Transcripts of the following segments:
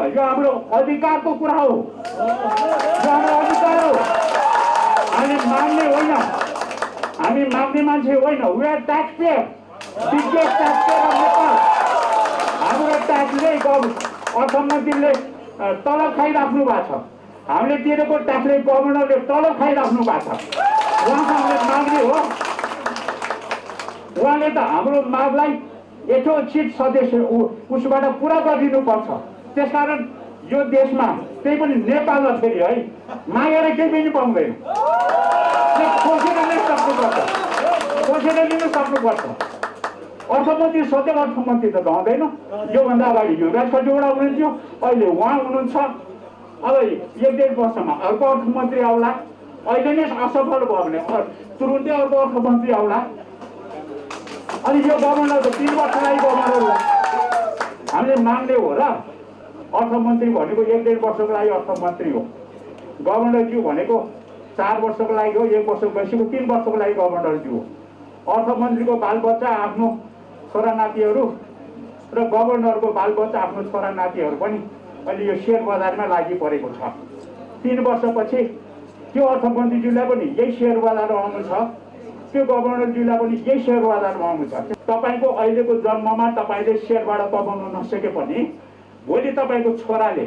यो हाम्रो अधिकारको कुरा हो, यो हाम्रो अधिकार हो। हामी माग्ने होइन, हामी माग्ने मान्छे होइन। We are taxpayer, biggest taxpayer of Nepal. हाम्रो ट्याक्सले अर्थमन्त्रीले तलब खाइराख्नु भएको छ, हामीले तिरेको ट्याक्सले गभर्नरले तलब खाइराख्नु भएको छ। उहाँको हामीले माग्ने हो, उहाँले त हाम्रो मागलाई यथोचित सदस्य उसबाट पुरा गरिदिनुपर्छ। त्यसकारण यो देशमा त्यही पनि नेपालमा फेरि है मागेर केही पनि पाउँदैन, खोजेर नै सक्नुपर्छ, खोजेर लिन सक्नुपर्छ। अर्थमन्त्री सधैँ अर्थमन्त्री त रहँदैन। योभन्दा अगाडि युवराज खड्गेबाट हुनुहुन्थ्यो, अहिले उहाँ हुनुहुन्छ। अब 1-1.5 वर्षमा अर्को अर्थमन्त्री आउला, अहिले नै असफल भयो भने तुरुन्तै अर्को अर्थमन्त्री आउला। अनि यो गभर्नर त 3 वर्षलाई गभर्नर हो। हामीले माग्ने हो र अर्थमन्त्री भनेको 1-1.5 वर्षको लागि अर्थमन्त्री हो, गभर्नरज्यू भनेको 4 वर्षको लागि हो, 1 वर्ष गएपछि 3 वर्षको लागि गभर्नरज्यू हो। अर्थमन्त्रीको बालबच्चा आफ्नो छोरानातिहरू र गभर्नरको बालबच्चा आफ्नो छोरानातिहरू पनि अहिले यो सेयर बजारमा लागि परेको छ। 3 वर्षपछि त्यो अर्थमन्त्रीज्यूलाई पनि यही सेयर बजारमा आउनु छ, त्यो गभर्नरज्यूलाई पनि यही सेयर बजारमा आउनु छ। तपाईँको अहिलेको जन्ममा तपाईँले सेयरबाट कमाउनु नसके पनि भोलि तपाईँको छोराले,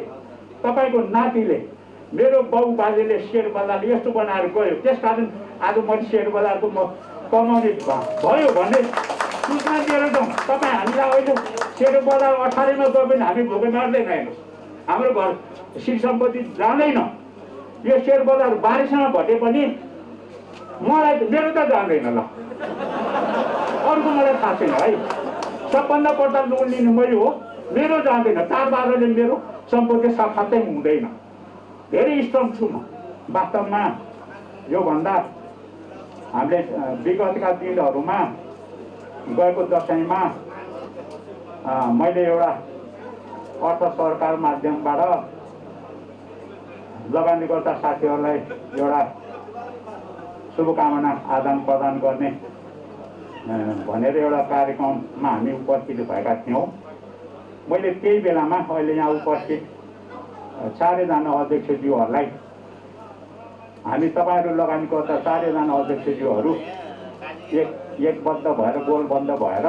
तपाईँको नातिले, मेरो बाउ बाजेले सेयर बजार यस्तो बनाएर गयो, त्यसकारण आज मैले सेयर बजारको कमाउने भयो भन्ने सूचना दिएर जाउँ। तपाईँ हामीलाई अहिले सेयर बजार 18मा गयो भने हामी भोकै मार्दैन, हेर्नुहोस् हाम्रो घर श्री सम्पत्ति जाँदैन। यो सेयर बजार 12मा घटे पनि मलाई मेरो त जाँदैन, ल अरूको मलाई थाहा छैन है। सबभन्दा बढ्ता लोन लिनु मैले हो, मेरो जाँदैन। 4-12ले मेरो सम्पत्ति साथै हुँदैन। धेरै स्ट्रङ छु म वास्तवमा। योभन्दा हामीले विगतका दिनहरूमा गएको दशैँमा मैले एउटा अर्थ सरकार माध्यमबाट लगानीकर्ता साथीहरूलाई एउटा शुभकामना आदान प्रदान गर्ने भनेर एउटा कार्यक्रममा हामी उपस्थित भएका थियौँ। मैले त्यही बेलामा अहिले यहाँ उपस्थित 4जना अध्यक्षज्यूहरूलाई, हामी तपाईँहरू लगानीकर्ता 4जना अध्यक्षज्यूहरू एकबद्ध भएर गोलबद्ध भएर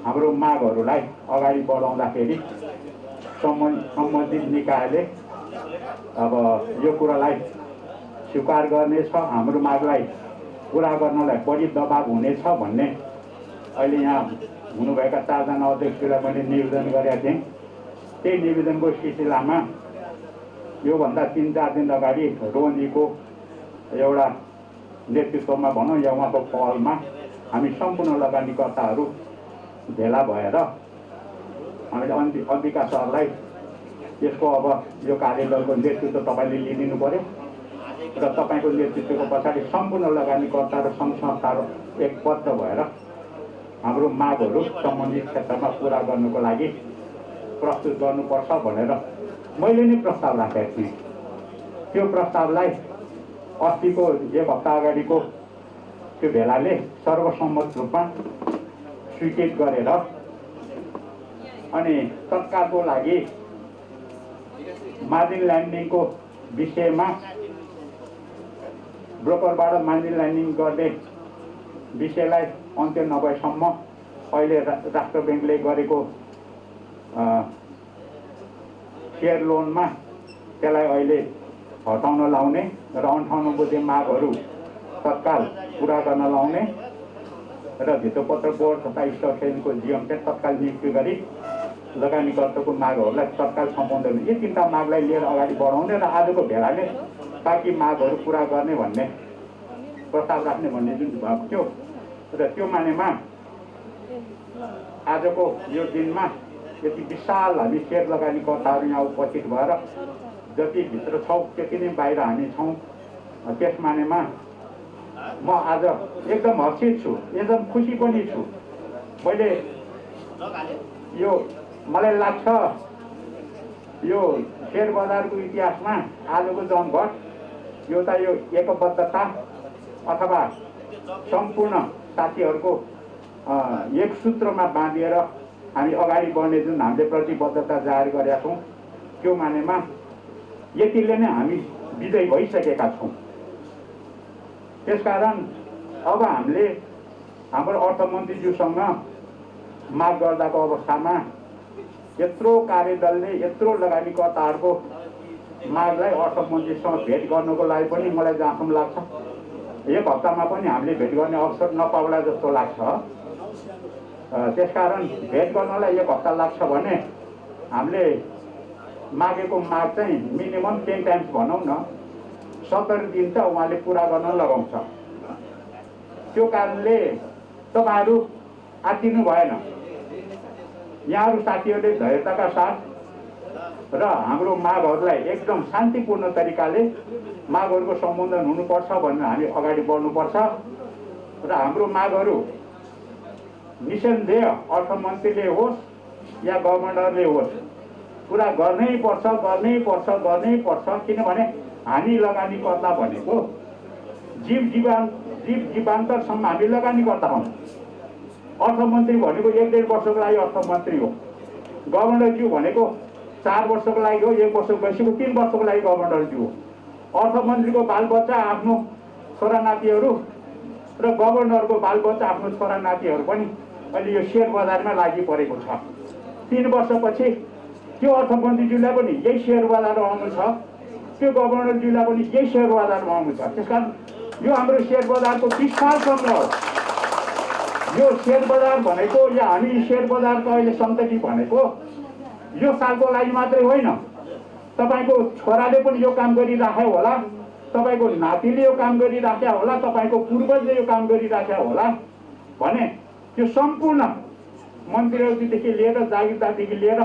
हाम्रो मागहरूलाई अगाडि बढाउँदाखेरि सम्बन्धित निकायले अब यो कुरालाई स्वीकार गर्नेछ, हाम्रो मागलाई पुरा गर्नलाई बढी दबाब हुनेछ भन्ने अहिले यहाँ हुनुभएका 4जना अध्यक्षलाई मैले निवेदन गरेका थिएँ। त्यही निवेदनको सिलसिलामा योभन्दा 3-4 दिन अगाडि रोहनजीको एउटा नेतृत्वमा भनौँ या उहाँको पहलमा हामी सम्पूर्ण लगानीकर्ताहरू भेला भएर हामीले अम्बिका सरलाई यसको अब यो कार्यदलको नेतृत्व तपाईँले लिइदिनु पर्यो र तपाईँको नेतृत्वको पछाडि सम्पूर्ण लगानीकर्ता र सङ्घ संस्थाहरू एकबद्ध भएर हाम्रो मागहरू सम्बन्धित क्षेत्रमा पुरा गर्नुको लागि प्रस्तुत गर्नुपर्छ भनेर मैले नै प्रस्ताव राखेको थिएँ। त्यो प्रस्तावलाई अस्तिको 1 हप्ता अगाडिको त्यो भेलाले सर्वसम्मत रूपमा स्वीकृत गरेर अनि तत्कालको लागि मार्जिन ल्यान्डिङको विषयमा ब्रोकरबाट मार्जिन ल्यान्डिङ गर्ने विषयलाई अन्त्य नभएसम्म अहिले राष्ट्र ब्याङ्कले गरेको सेयर लोनमा त्यसलाई अहिले हटाउन लाउने र 58 बुँदे मागहरू तत्काल पुरा गर्न लाउने र भित्तोपत्र बोर्ड तथा स्टक एक्सचेन्जको जीएम चाहिँ तत्काल नियुक्ति गरी लगानीकर्ताको मागहरूलाई तत्काल सम्पादन, यी 3टा मागलाई लिएर अगाडि बढाउने र आजको भेलाले बाँकी मागहरू पुरा गर्ने भन्ने प्रस्ताव राख्ने भन्ने जुन भएको थियो र त्यो मानेमा आजको यो दिनमा यति विशाल हामी सेयर लगानीकर्ताहरू यहाँ उपस्थित भएर जति भित्र छौँ त्यति नै बाहिर हामी छौँ। त्यस मानेमा म आज एकदम हर्षित छु, एकदम खुसी पनि छु। मैले यो मलाई लाग्छ यो सेयर बजारको इतिहासमा आजको जमघट यो त यो एकबद्धता अथवा सम्पूर्ण साथीहरूको एक सूत्रमा बाँधिएर हामी अगाडि बढ्ने जुन हामीले प्रतिबद्धता जाहेर गरेका छौँ त्यो मानेमा यतिले नै हामी विजयी भइसकेका छौँ। त्यसकारण अब हामीले हाम्रो अर्थमन्त्रीज्यूसँग माग गर्दाको अवस्थामा यत्रो कार्यदलले यत्रो लगानीकर्ताहरूको मागलाई अर्थमन्त्रीसँग भेट गर्नको लागि पनि मलाई जहाँसम्म लाग्छ एक हप्तामा पनि हामीले भेट गर्ने अवसर नपाउला जस्तो लाग्छ। त्यसकारण भेट गर्नलाई एक हप्ता लाग्छ भने हामीले मागेको माग चाहिँ मिनिमम 10 टाइम्स भनौँ न 70 दिन त उहाँले पुरा गर्न लगाउँछ। त्यो कारणले तपाईँहरू आत्तिनु भएन। यहाँहरू साथीहरूले धैर्यताका साथ र हाम्रो मागहरूलाई एकदम शान्तिपूर्ण तरिकाले मागहरूको सम्बोधन हुनुपर्छ भनेर हामी अगाडि बढ्नुपर्छ र हाम्रो मागहरू निसन्देह अर्थमन्त्रीले होस् या गभर्नरले होस् पुरा गर्नै पर्छ। किनभने हामी लगानीकर्ता भनेको जीव जीवान्तरसम्म हामी लगानीकर्ता हौँ। अर्थमन्त्री भनेको 1-1.5 वर्षको लागि अर्थमन्त्री हो। गभर्नरज्यू भनेको 4 वर्षको लागि हो, 1 वर्ष गइसक्यो 3 वर्षको लागि गभर्नरज्यू हो। अर्थमन्त्रीको बालबच्चा आफ्नो छोरा नातिहरू र गभर्नरको बालबच्चा आफ्नो छोरा नातिहरू पनि अहिले यो सेयर बजारमा लागि परेको छ। 3 वर्षपछि त्यो अर्थमन्त्रीज्यूलाई पनि यही सेयर बजारमा आउनु छ, त्यो गभर्नरज्यूलाई पनि यही सेयर बजारमा आउनु छ। त्यसकारण यो हाम्रो सेयर बजारको विस्तारसँग हो। यो सेयर बजार भनेको या हामी सेयर बजारको अहिले सन्तति भनेको यो सालको लागि मात्रै होइन। तपाईँको छोराले पनि यो काम गरिराख्यो होला, तपाईँको नातिले यो काम गरिराख्या होला, तपाईँको पूर्वजले यो काम गरिराख्या होला भने त्यो सम्पूर्ण मन्त्रीहरूदेखि लिएर जागिरदारदेखि लिएर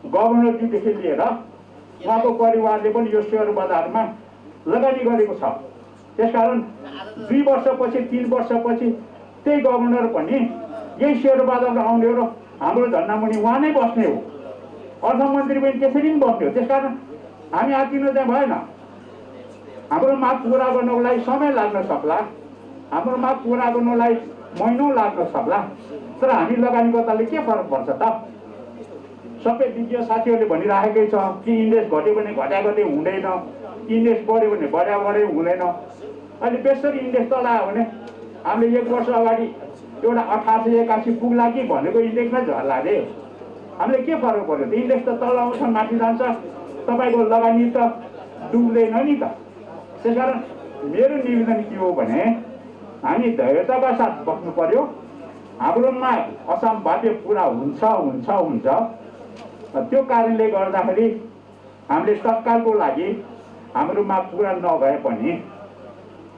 गभर्नरदेखि लिएर उहाँको परिवारले पनि यो सेयर बजारमा लगानी गरेको छ। त्यसकारण 2 वर्षपछि 3 वर्षपछि त्यही गभर्नर पनि यही सेयर बजारमा आउने र हाम्रो झन्डामुनि उहाँ नै बस्ने हो। अर्थमन्त्री पनि त्यसरी नै बस्ने हो। त्यसकारण हामी आत्तिनु चाहिँ भएन। हाम्रो माग पुरा गर्नको लागि समय लाग्न सक्ला, हाम्रो माग पुरा गर्नलाई महिनौँ लाग्न सक्ला, तर हामी लगानीकर्ताले के फरक पर्छ त? सबै विज्ञ साथीहरूले भनिराखेकै छ कि इन्डेक्स घट्यो भने घटाइ हुँदैन, इन्डेक्स बढ्यो भने बढाइ हुँदैन। अहिले बेसरी इन्डेक्स तल आयो भने हामीले 1 वर्ष अगाडि एउटा 1881 पुग्ला कि भनेको इन्डेक्समै झर्ला रे। हामीले के फरक पर्यो त? इन्डेक्स त तल आउँछ माथि जान्छ, तपाईँको लगानी त डुब्दैन नि त। त्यसकारण मेरो निवेदन के हो भने हामी धैर्यताका साथ बस्नु पर्यो। हाम्रो माग असम्भाव्य पुरा हुन्छ। त्यो कारणले गर्दाखेरि हामीले तत्कालको लागि हाम्रो माग पुरा नभए पनि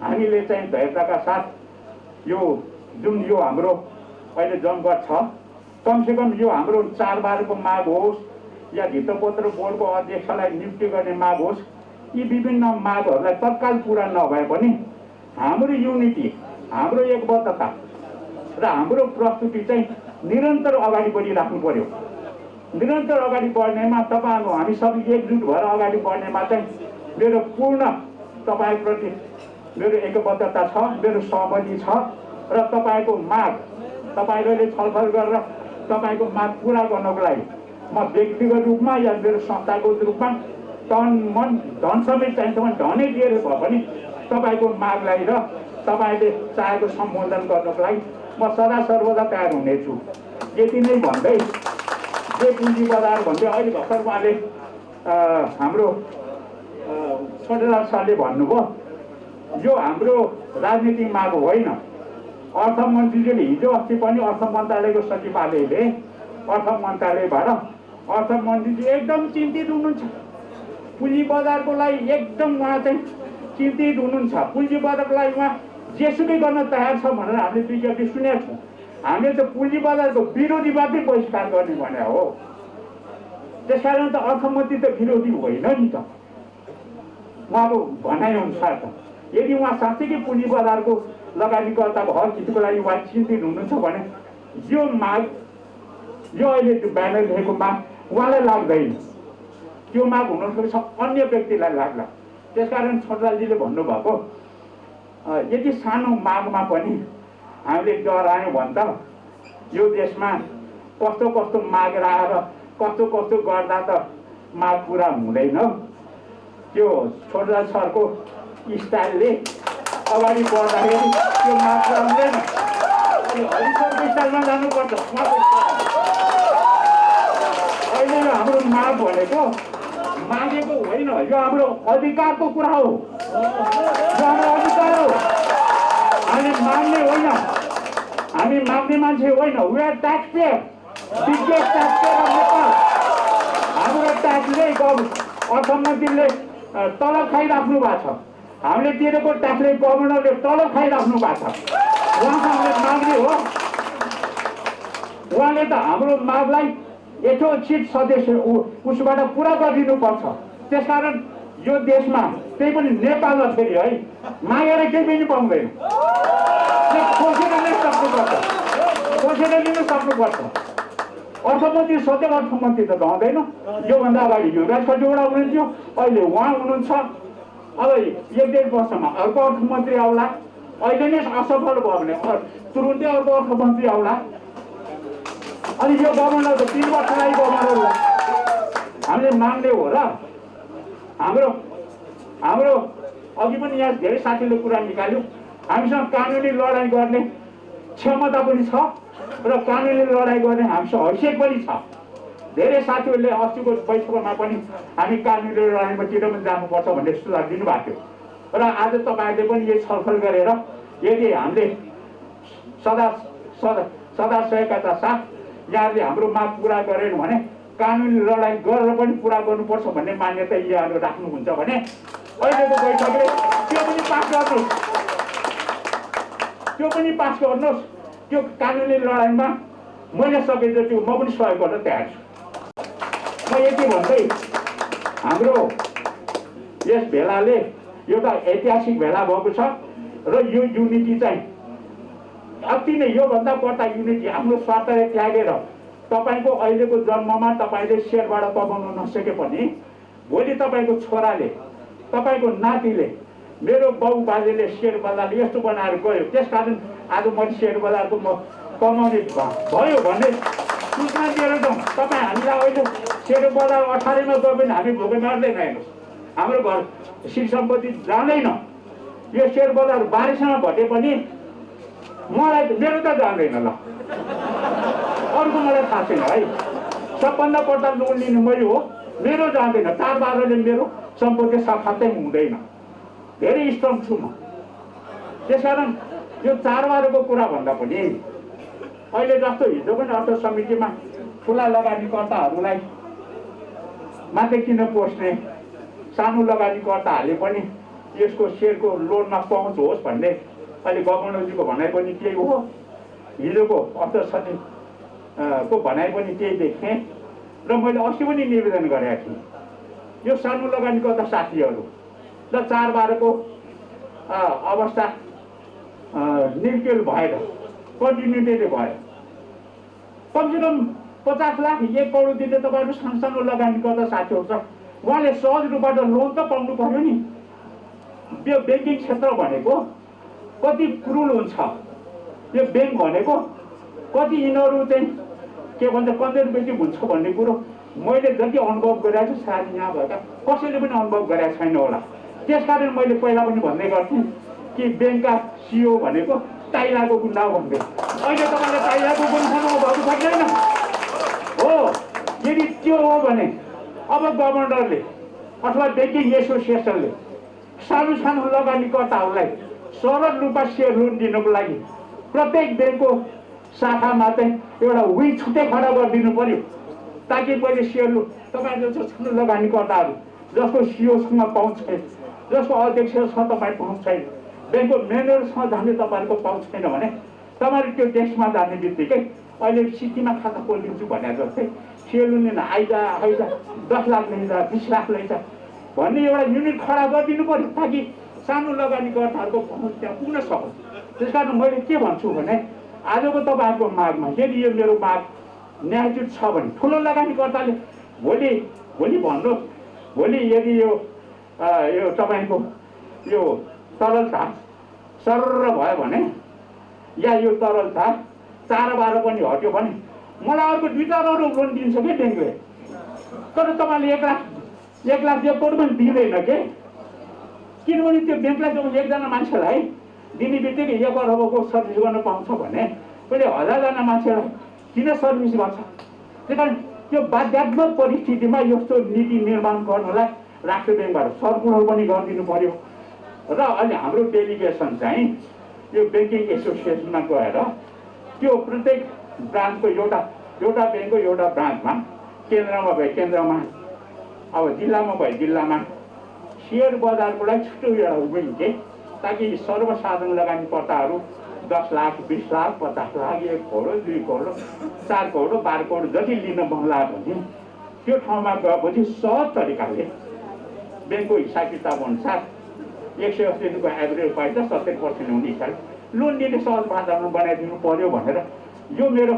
हामीले चाहिँ धैर्यताका साथ यो जुन यो हाम्रो अहिले जमघट छ, कमसेकम यो हाम्रो 4 बारको माग होस् या भित्तपत्र बोर्डको अध्यक्षलाई नियुक्ति गर्ने माग होस्, यी विभिन्न मागहरूलाई तत्काल पुरा नभए पनि हाम्रो युनिटी, हाम्रो एकबद्धता र हाम्रो प्रस्तुति चाहिँ निरन्तर अगाडि बढिराख्नु पर्यो। निरन्तर अगाडि बढ्नेमा तपाईँहरू हामी सबै एकजुट भएर अगाडि बढ्नेमा चाहिँ मेरो पूर्ण तपाईँप्रति मेरो एकबद्धता छ, मेरो सहमति छ र तपाईँको माग तपाईँहरूले छलफल गरेर तपाईँको माग पुरा गर्नको लागि म व्यक्तिगत रूपमा या मेरो संस्थाको रूपमा तन मन धन समेत चाहिन्छ भने धनै दिएर भए पनि तपाईँको मागलाई र तपाईँले चाहेको सम्बोधन गर्नको लागि म सदा सर्वदा तयार हुनेछु। यति नै भन्दै जे पुँजी बजार भन्दै अहिले भर्खर उहाँले हाम्रो छोटेलाल सरले भन्नुभयो यो हाम्रो राजनीतिक माग होइन। अर्थमन्त्रीले हिजो अस्ति पनि अर्थ मन्त्रालयको सचिवालयले अर्थ मन्त्रालयबाट अर्थमन्त्रीजी एकदम चिन्तित हुनुहुन्छ। पुँजी बजारको लागि एकदम उहाँ चाहिँ चिन्तित हुनुहुन्छ। पुँजी बजारको लागि उहाँ जेसुकै गर्न तयार छ भनेर हामीले विज्ञप्ति सुनेका छौँ। हामीले त पुँजी बजारको विरोधी मात्रै बहिष्कार गर्ने भने हो। त्यसकारण त अर्थमन्त्री त विरोधी होइन नि त उहाँको भनाइअनुसार त। यदि उहाँ साँच्चै पुँजी बजारको लगानीकर्ताको हक हितको लागि उहाँ चिन्तित हुनुहुन्छ भने यो माग, यो अहिले त्यो ब्यानर लेखेको माग उहाँलाई लाग्दैन, त्यो माग हुन सक्छ अन्य व्यक्तिलाई लाग्ला। त्यसकारण छोटलालजीले भन्नुभएको यति सानो मागमा पनि हामीले डरायौँ भने त यो देशमा कस्तो कस्तो माग आएर कस्तो गर्दा त माग पुरा हुँदैन। त्यो छोटराज सरको स्टाइलले अगाडि बढ्दाखेरि त्यो माग पुरा हुँदैन। अनि हरिसरको स्टाइलमा जानुपर्छ। अहिले हाम्रो माग भनेको मागेको होइन, यो हाम्रो अधिकारको कुरा हो। यो हाम्रो अधिकार हो। हामी माग्ने होइन, हामी माग्ने मान्छे होइन। We are taxpayer, biggest taxpayer of Nepal. हाम्रो ट्याक्सले अर्थमन्त्रीले तलब खाइराख्नु भएको छ। हामीले तिरेको ट्याक्सले गभर्नरले तलब खाइराख्नु भएको छ। उहाँसँग हामीले माग्ने हो। उहाँले त हाम्रो मागलाई यथोचित सदस्य उसबाट पुरा गरिदिनुपर्छ। त्यसकारण यो देशमा त्यही पनि नेपालमा फेरि है मागेर केही पनि पाउँदैन। खोसेर नै सक्नुपर्छ, खोसेर लिनु सक्नुपर्छ। अर्थमन्त्री सधैँ अर्थमन्त्री त रहँदैन। योभन्दा अगाडि युवराज खतिवडा हुनुहुन्थ्यो, अहिले उहाँ हुनुहुन्छ। अब 1-1.5 वर्षमा अर्को अर्थमन्त्री आउला। अहिले नै असफल भयो भने तुरुन्तै अर्को अर्थमन्त्री आउला। अनि यो गभर्नर त 3 वर्षलाई गभर्नर होला। हामीले माग्ने हो र हाम्रो अघि पनि यहाँ धेरै साथीले कुरा निकाल्यो। हामीसँग कानुनी लडाइँ गर्ने क्षमता पनि छ र कानुनी लडाइँ गर्ने हामीसँग हैसियत पनि छ। धेरै साथीहरूले अस्तिको बैठकमा पनि हामी कानुनी लडाइँमातिर पनि जानुपर्छ भन्ने सुझाव दिनुभएको थियो। र आज तपाईँहरूले पनि यही छलफल गरेर यदि हामीले सदाशयका साथ यहाँले हाम्रो माग पुरा गरेन भने कानुनी लडाइँ गरेर पनि पुरा गर्नुपर्छ भन्ने मान्यता यहाँहरू राख्नुहुन्छ भने अहिलेको बैठकले त्यो पनि पास गर्नुहोस्। त्यो पनि पास गर्नुहोस्। त्यो कानुनी लडाइँमा मैले सके जति म पनि सहयोग गर्न तयार छु। म यति भन्दै हाम्रो यस भेलाले एउटा ऐतिहासिक भेला भएको छ र यो युनिटी चाहिँ अति नै योभन्दा बढ्ता युनिटी आफ्नो स्वार्थले त्यागेर तपाईँको अहिलेको जन्ममा तपाईँले सेयरबाट कमाउनु नसके पनि भोलि तपाईँको छोराले तपाईँको नातिले मेरो बाउ बाजेले सेयर बजारले यस्तो बनाएर गयो, त्यसकारण आज मैले सेयर बजारको म कमाउने भयो भन्ने सूचना दिएर जाउँ। तपाईँ हामीलाई अहिले सेयर बजार 18मा गयो भने हामी भोकै मर्दैन। हेर्नुहोस् हाम्रो घर श्री सम्पत्ति जाँदैन। यो सेयर बजार 1200मा घटे पनि मलाई मेरो त जाँदैन। ल अरूको मलाई थाहा छैन है। सबभन्दा बढ्ता लोन लिनु मैले हो, मेरो जाँदैन। 4-12ले मेरो सम्पत्ति साक्षात्तै हुँदैन। धेरै स्ट्रङ छु म। त्यसकारण यो 4-12को कुरा भन्दा पनि अहिले जस्तो हिजो पनि अर्थ समितिमा ठुला लगानीकर्ताहरूलाई माथि किन पोस्ने, सानो लगानीकर्ताहरूले पनि यसको सेयरको लोनमा पहुँच होस् भन्ने अहिले गभर्नरजीको भनाइ पनि त्यही हो। हिजोको अर्थ समितिको भनाइ पनि त्यही देखेँ र मैले अस्ति पनि निवेदन गरेको थिएँ। यो सानो लगानीकर्ता साथीहरू र 4-12को अवस्था निर्केल भएर कन्टिन्युटीले भयो। कमसेकम 50 लाख 1 करोड दिने तपाईँहरू सानो लगानीकर्ता साथीहरू छ, उहाँले सहज रूपबाट लोन त पाउनु पर्यो नि। यो ब्याङ्किङ क्षेत्र भनेको कति क्रुल हुन्छ। यो ब्याङ्क भनेको कति यिनीहरू चाहिँ के भन्छ कन्जर्भेटिभ हुन्छ भन्ने कुरो मैले जति अनुभव गरेको छु सायद यहाँ भएका कसैले पनि अनुभव गरेको छैन होला। त्यसकारण मैले पहिला पनि भन्ने गर्थेँ कि ब्याङ्कका सिइओ भनेको टाइलाको गुन्डा हो भन्दै। अहिले तपाईँले टाइलाको गुन्डामा भएको सक्दैन हो। यदि त्यो हो भने अब गभर्नरले अथवा ब्याङ्किङ एसोसिएसनले सानो सानो लगानीकर्ताहरूलाई सरल रूपमा सेयर लोन दिनको लागि प्रत्येक ब्याङ्कको शाखामा चाहिँ एउटा विङ छुट्टै खडा गरिदिनु पर्यो, ताकि पहिले सेयर लोन तपाईँहरू जस्तो सानो लगानीकर्ताहरू जसको सिइओसँग पहुँच छैन, जसको अध्यक्षसँग तपाईँ पहुँच छैन, ब्याङ्कको म्यानेजरसँग जाने तपाईँहरूको पहुँच छैन भने तपाईँहरू त्यो डेस्कमा जाने बित्तिकै अहिले सिटीमा खाता खोलिदिन्छु भने जस्तै सेयर लोन लिन आइजा 10 लाख लैजा 20 लाख लैजा भन्ने एउटा युनिट खडा गरिदिनु पर्यो, ताकि सानो लगानीकर्ताहरूको पहुँच त्यहाँ पुग्न सकोस्। त्यसकारण मैले के भन्छु भने आजको तपाईँहरूको मागमा यदि यो मेरो माग न्याययुत छ भने ठुलो लगानीकर्ताले भोलि भन्नुहोस्, भोलि यदि यो तपाईँको यो तरलता सर्र भयो भने या यो तरलता 4-12 पनि हट्यो भने मलाई अर्को 2-4 अरू लोन दिन्छ कि ब्याङ्कले। तर तपाईँले 1 लाख 1 करोड पनि दिँदैन के, किनभने त्यो ब्याङ्कलाई जब एकजना मान्छेलाई दिने बित्तिकै 1 अरबको सर्भिस गर्न पाउँछ भने पहिले 1000जना मान्छेलाई किन सर्भिस गर्छ? त्यही कारण त्यो बाध्यात्मक परिस्थितिमा यस्तो नीति निर्माण गर्नलाई राष्ट्र ब्याङ्कबाट सर्कुलर पनि गरिदिनु पर्यो। र अहिले हाम्रो डेलिगेसन चाहिँ यो ब्याङ्किङ एसोसिएसनमा गएर त्यो प्रत्येक ब्रान्चको एउटा ब्याङ्कको एउटा ब्रान्चमा, केन्द्रमा भए केन्द्रमा, अब जिल्लामा भए जिल्लामा सेयर बजारको लागि छुट्टै एउटा उभिन्छ के, ताकि सर्वसाधारण लगानीकर्ताहरू 10 लाख 20 लाख 50 लाख 1 करोड 2 करोड 4 करोड 12 करोड जति लिन बङ्ला भने त्यो ठाउँमा गएपछि सहज तरिकाले ब्याङ्कको हिसाब किताब अनुसार 180 रुपियाँ एभरेज पाइन्छ, 70% हुने हिसाबले लोन दिने सहज वातावरण बनाइदिनु पर्यो भनेर यो मेरो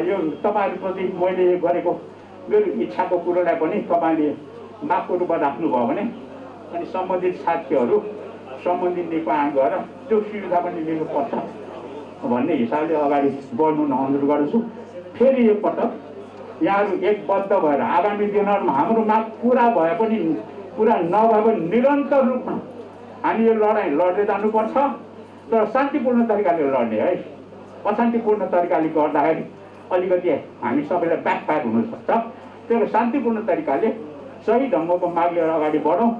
यो तपाईँहरूप्रति मैले गरेको मेरो इच्छाको कुरोलाई पनि तपाईँले माफको रूपमा राख्नुभयो भने अनि सम्बन्धित साथीहरू सम्बन्धित निकाय गएर त्यो सुविधा पनि लिनुपर्छ भन्ने हिसाबले अगाडि बढ्नु अनुरोध गर्छु। फेरि एकपटक यहाँहरू एकबद्ध भएर आगामी दिनहरूमा हाम्रो माग पुरा भए पनि पुरा नभए पनि निरन्तर रूपमा हामी यो लडाइँ लड्दै जानुपर्छ, तर शान्तिपूर्ण तरिकाले लड्ने है। अशान्तिपूर्ण तरिकाले गर्दाखेरि अलिकति हामी सबैलाई ब्याकफायर हुनसक्छ। त्यो शान्तिपूर्ण तरिकाले सही ढङ्गको माग लिएर अगाडि बढौँ।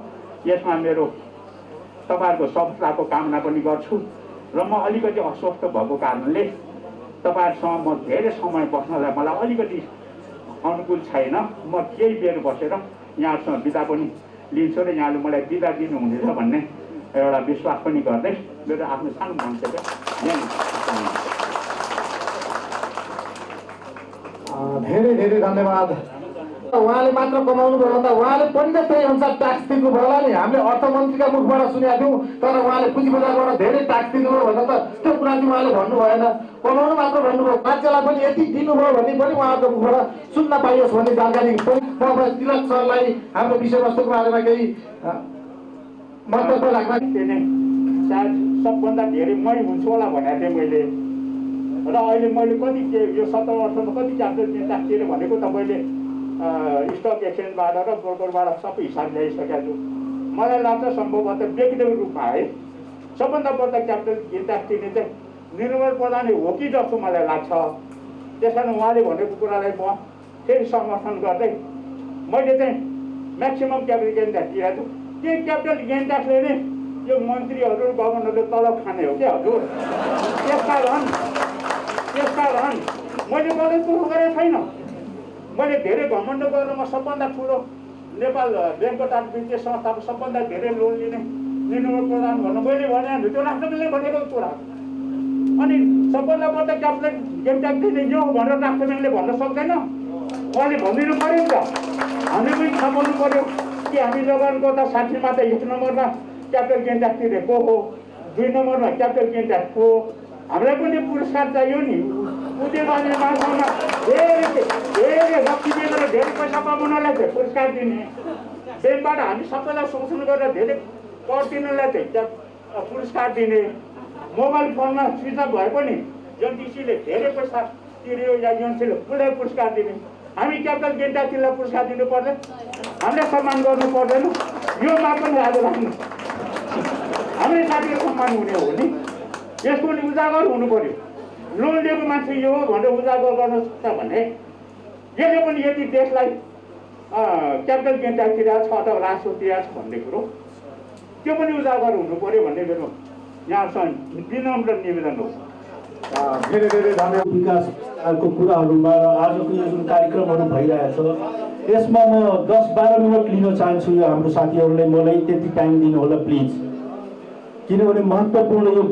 यसमा मेरो तपाईँहरूको सफलताको कामना पनि गर्छु र म अलिकति अस्वस्थ भएको कारणले तपाईँहरूसँग म धेरै समय बस्नलाई मलाई अलिकति अनुकूल छैन। म केही बेर बसेर यहाँहरूसँग बिदा पनि लिन्छु र यहाँले मलाई बिदा दिनुहुनेछ भन्ने एउटा विश्वास पनि गर्दै मेरो आफ्नो सानो मन्तव्य धेरै धेरै धन्यवाद। उहाँले मात्र कमाउनु भयो भन्दा उहाँले पनि त त्यही अनुसार ट्याक्स तिर्नुभयो होला नि। हामीले अर्थमन्त्रीका मुखबाट सुनेका थियौँ, तर उहाँले पुँजी बजारबाट धेरै ट्याक्स तिर्नुभयो भन्दा त त्यो कुरा चाहिँ उहाँले भन्नु भएन। कमाउनु मात्र भन्नुभयो, राज्यलाई पनि यति दिनुभयो भन्ने पनि उहाँको मुखबाट सुन्न पाइयोस् भन्ने जानकारी पनि तिलक सरलाई हाम्रो विषयवस्तुको बारेमा केही मन्तव्य राख्न। सायद सबभन्दा धेरै मै हुन्छु होला भनेको थिएँ मैले, र अहिले मैले कति यो 17 वर्षमा कति क्यापिटल ट्याक्स तिरेँ भनेको त मैले स्टक एक्सचेन्जबाट र ब्रोकरबाट सबै हिसाब ल्याइसकेको छु। मलाई लाग्छ सम्भवतः व्यक्तिगत रूपमा है सबभन्दा बढ्ता क्यापिटल ट्याक्स तिर्ने चाहिँ निर्मल प्रधान हो कि जस्तो मलाई लाग्छ। त्यस कारण उहाँले भनेको कुरालाई म फेरि समर्थन गर्दै मैले चाहिँ म्याक्सिमम् क्यापिटल गेन ट्याक्स तिरेको छु। त्यो क्यापिटल गेन ट्याक्सले नै यो मन्त्रीहरू गभर्नरले तलब खाने हो क्या हजुर। त्यसका कारण मैले गलत कुरो गरेको छैन। मैले धेरै घमण्ड गरेर म सबभन्दा ठुलो नेपाल ब्याङ्कको तथा वित्तीय संस्थाको सबभन्दा धेरै लोन लिने निर्मल प्रधान भन्नु मैले भने त्यो राष्ट्रले भनेको कुरा। अनि सबभन्दा बढ्ता क्यापिटल गेन ट्याक्स दिने यो भनेर राष्ट्र ब्याङ्कले भन्न सक्दैन। उहाँले भनिदिनु पऱ्यो नि त। हामीले पनि थाहा पाउनु पऱ्यो कि हामी लगान गर्दा 60मा त 1 नम्बरमा क्यापिटल गेन ट्याक्स तिरेको हो, 2 नम्बरमा क्यापिटल गेन ट्याक्स हो। हामीलाई पनि पुरस्कार चाहियो नि। उद्योगले मान्छेमा धेरै रक्सी बेचेर धेरै पैसा कमाउनलाई चाहिँ पुरस्कार दिने, ब्याङ्कबाट हामी सबैलाई शोषण गरेर धेरै कर तिर्नलाई चाहिँ पुरस्कार दिने, मोबाइल फोनमा स्विच अफ भए पनि एनटिसीले धेरै पैसा तिर्यो या एनसीले पुरै पुरस्कार दिने। हामी क्यापिटल गेन ट्याक्सलाई पुरस्कार दिनु पर्दैन, हामीलाई सम्मान गर्नु पर्दैन। यो माग पनि आज राख्नु हामीले साथीको सम्मान हुने हो नि। यसको पनि उजागर हुनु पर्यो। लोन लिएको मान्छे यो हो भनेर उजागर गर्न सक्छ भने यसले पनि यदि देशलाई क्यापिटल गेन ट्याक्स तिरेको छ अथवा राजस्व तिरेको छ भन्ने कुरो त्यो पनि उजागर हुनु पर्यो भन्ने मेरो यहाँसँग विनम्र निवेदन हो। धेरै धेरै धन्यवाद। विकासको कुराहरूमा आजको यो जुन कार्यक्रमहरू भइरहेछ यसमा म 10-12 मिनट लिन चाहन्छु। यो हाम्रो साथीहरूले मलाई त्यति टाइम दिनु होला प्लिज, किनभने महत्त्वपूर्ण यो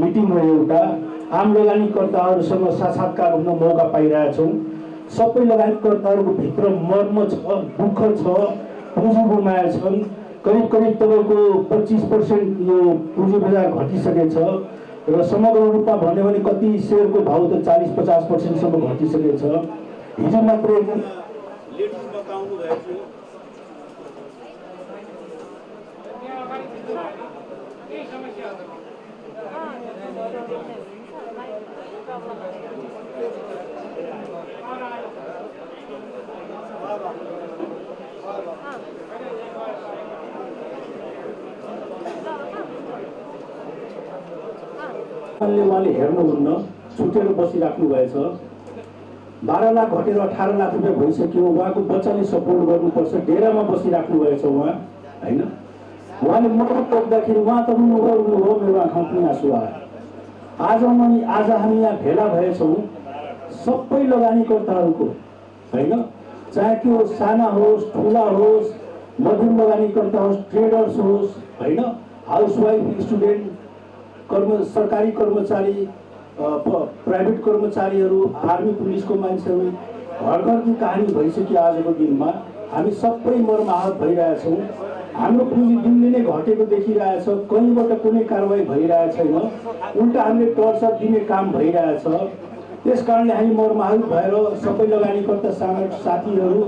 मिटिङ हो। एउटा आम लगानीकर्ताहरूसँग साक्षात्कार हुन मौका पाइरहेछौँ। सबै लगानीकर्ताहरूको भित्र मर्म छ, दुःख छ, पुँजी गुमाएछन्। करिब तपाईँको 25% यो पुँजी बजार घटिसकेछ र समग्र रूपमा भन्यो भने कति सेयरको भाउ त 40-50% घटिसकेछ। हिजो मात्र लेडिजमा पाउनु भएको उहाँले हेर्नुहुन्न, छुटेर बसिराख्नु भएछ। 12 लाख घटेर 18 लाख रुपियाँ भइसक्यो। उहाँको बच्चाले सपोर्ट गर्नुपर्छ। डेरामा बसिराख्नु भएछ उहाँ, होइन? उहाँले मत तोक्दाखेरि उहाँ त उन्नुभयो, मेरो आँखा पनि आँसु आयो। आज हामी यहाँ भेला भएछौँ सबै लगानीकर्ताहरूको, होइन? चाहे त्यो साना होस्, ठुला होस्, मध्यम लगानीकर्ता होस्, ट्रेडर्स होस्, होइन? हाउसवाइफ, स्टुडेन्ट, सरकारी कर्मचारी, प्राइभेट कर्मचारीहरू, आर्मी पुलिसको मान्छेहरू, घर घरकी कहानी भइसक्यो। आजको दिनमा हामी सबै मर्माहत भइरहेछौँ। हाम्रो पुँजी दिनले नै घटेको देखिरहेछ। कहीँबाट कुनै कारवाही भइरहेको छैन, उल्टा हामीले टर्चर दिने काम भइरहेछ। त्यस कारणले हामी मर्माहत भएर सबै लगानीकर्ता साथीहरू,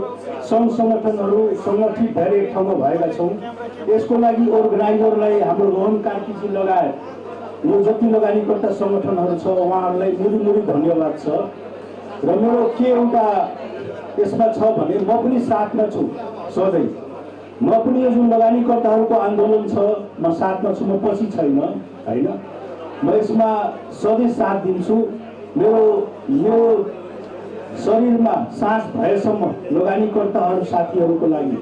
सङ्घ सङ्गठनहरू सङ्गठित भएर एक ठाउँमा भएका छौँ। यसको लागि अर्गनाइजरलाई, हाम्रो रोहन कार्कीजी लगायत यो जति लगानीकर्ता सङ्गठनहरू छ उहाँहरूलाई मेरो धन्यवाद छ। र मेरो के एउटा यसमा छ भने म पनि साथमा छु सधैँ। म पनि यो जुन लगानीकर्ताहरूको आन्दोलन छ म साथमा छु, म पछि छैन, होइन? म यसमा सधैँ साथ दिन्छु। मेरो शरीरमा सास भएसम्म लगानीकर्ताहरू साथीहरूको लागि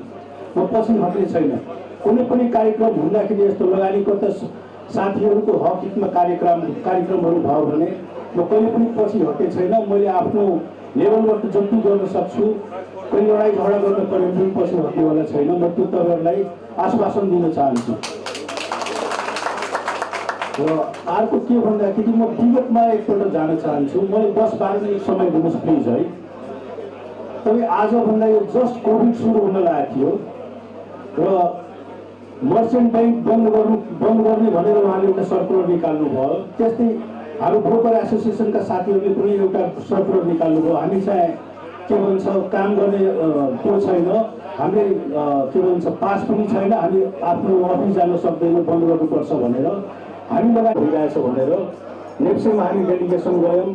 म पछि हट्ने छैन। कुनै पनि कार्यक्रम हुँदाखेरि यस्तो लगानीकर्ता साथीहरूको हक हितमा कार्यक्रमहरू भयो भने म कहिले पनि पछि हट्ने छैन। मैले आफ्नो लेभलबाट जति गर्न सक्छु, कोही लडाइँ झगडा गर्न पर्यो भने पछि हट्नेवाला छैन। म त्यो तपाईँहरूलाई आश्वासन दिन चाहन्छु। र अर्को के भन्दाखेरि म विगतमा एकपल्ट जान चाहन्छु। मैले 10-12 मिनट समय दिनुहोस् प्लिज, है? तपाईँ आजभन्दा यो जस्ट कोभिड सुरु हुन लागेको थियो र मर्चेन्ट ब्याङ्क बन्द गर्ने भनेर उहाँले एउटा सर्कुलर निकाल्नु भयो। त्यस्तै हाम्रो ब्रोकर एसोसिएसनका साथीहरूले पनि एउटा सर्कुलर निकाल्नु भयो। हामी चाहिँ के भन्छ काम गर्ने त्यो छैन, हामीले के भन्छ पास पनि छैन, हामी आफ्नो अफिस जान सक्दैनौँ, बन्द गर्नुपर्छ भनेर हामी लगाएर भइरहेछ भनेर नेप्सेमा हामी डेलिगेसन गयौँ।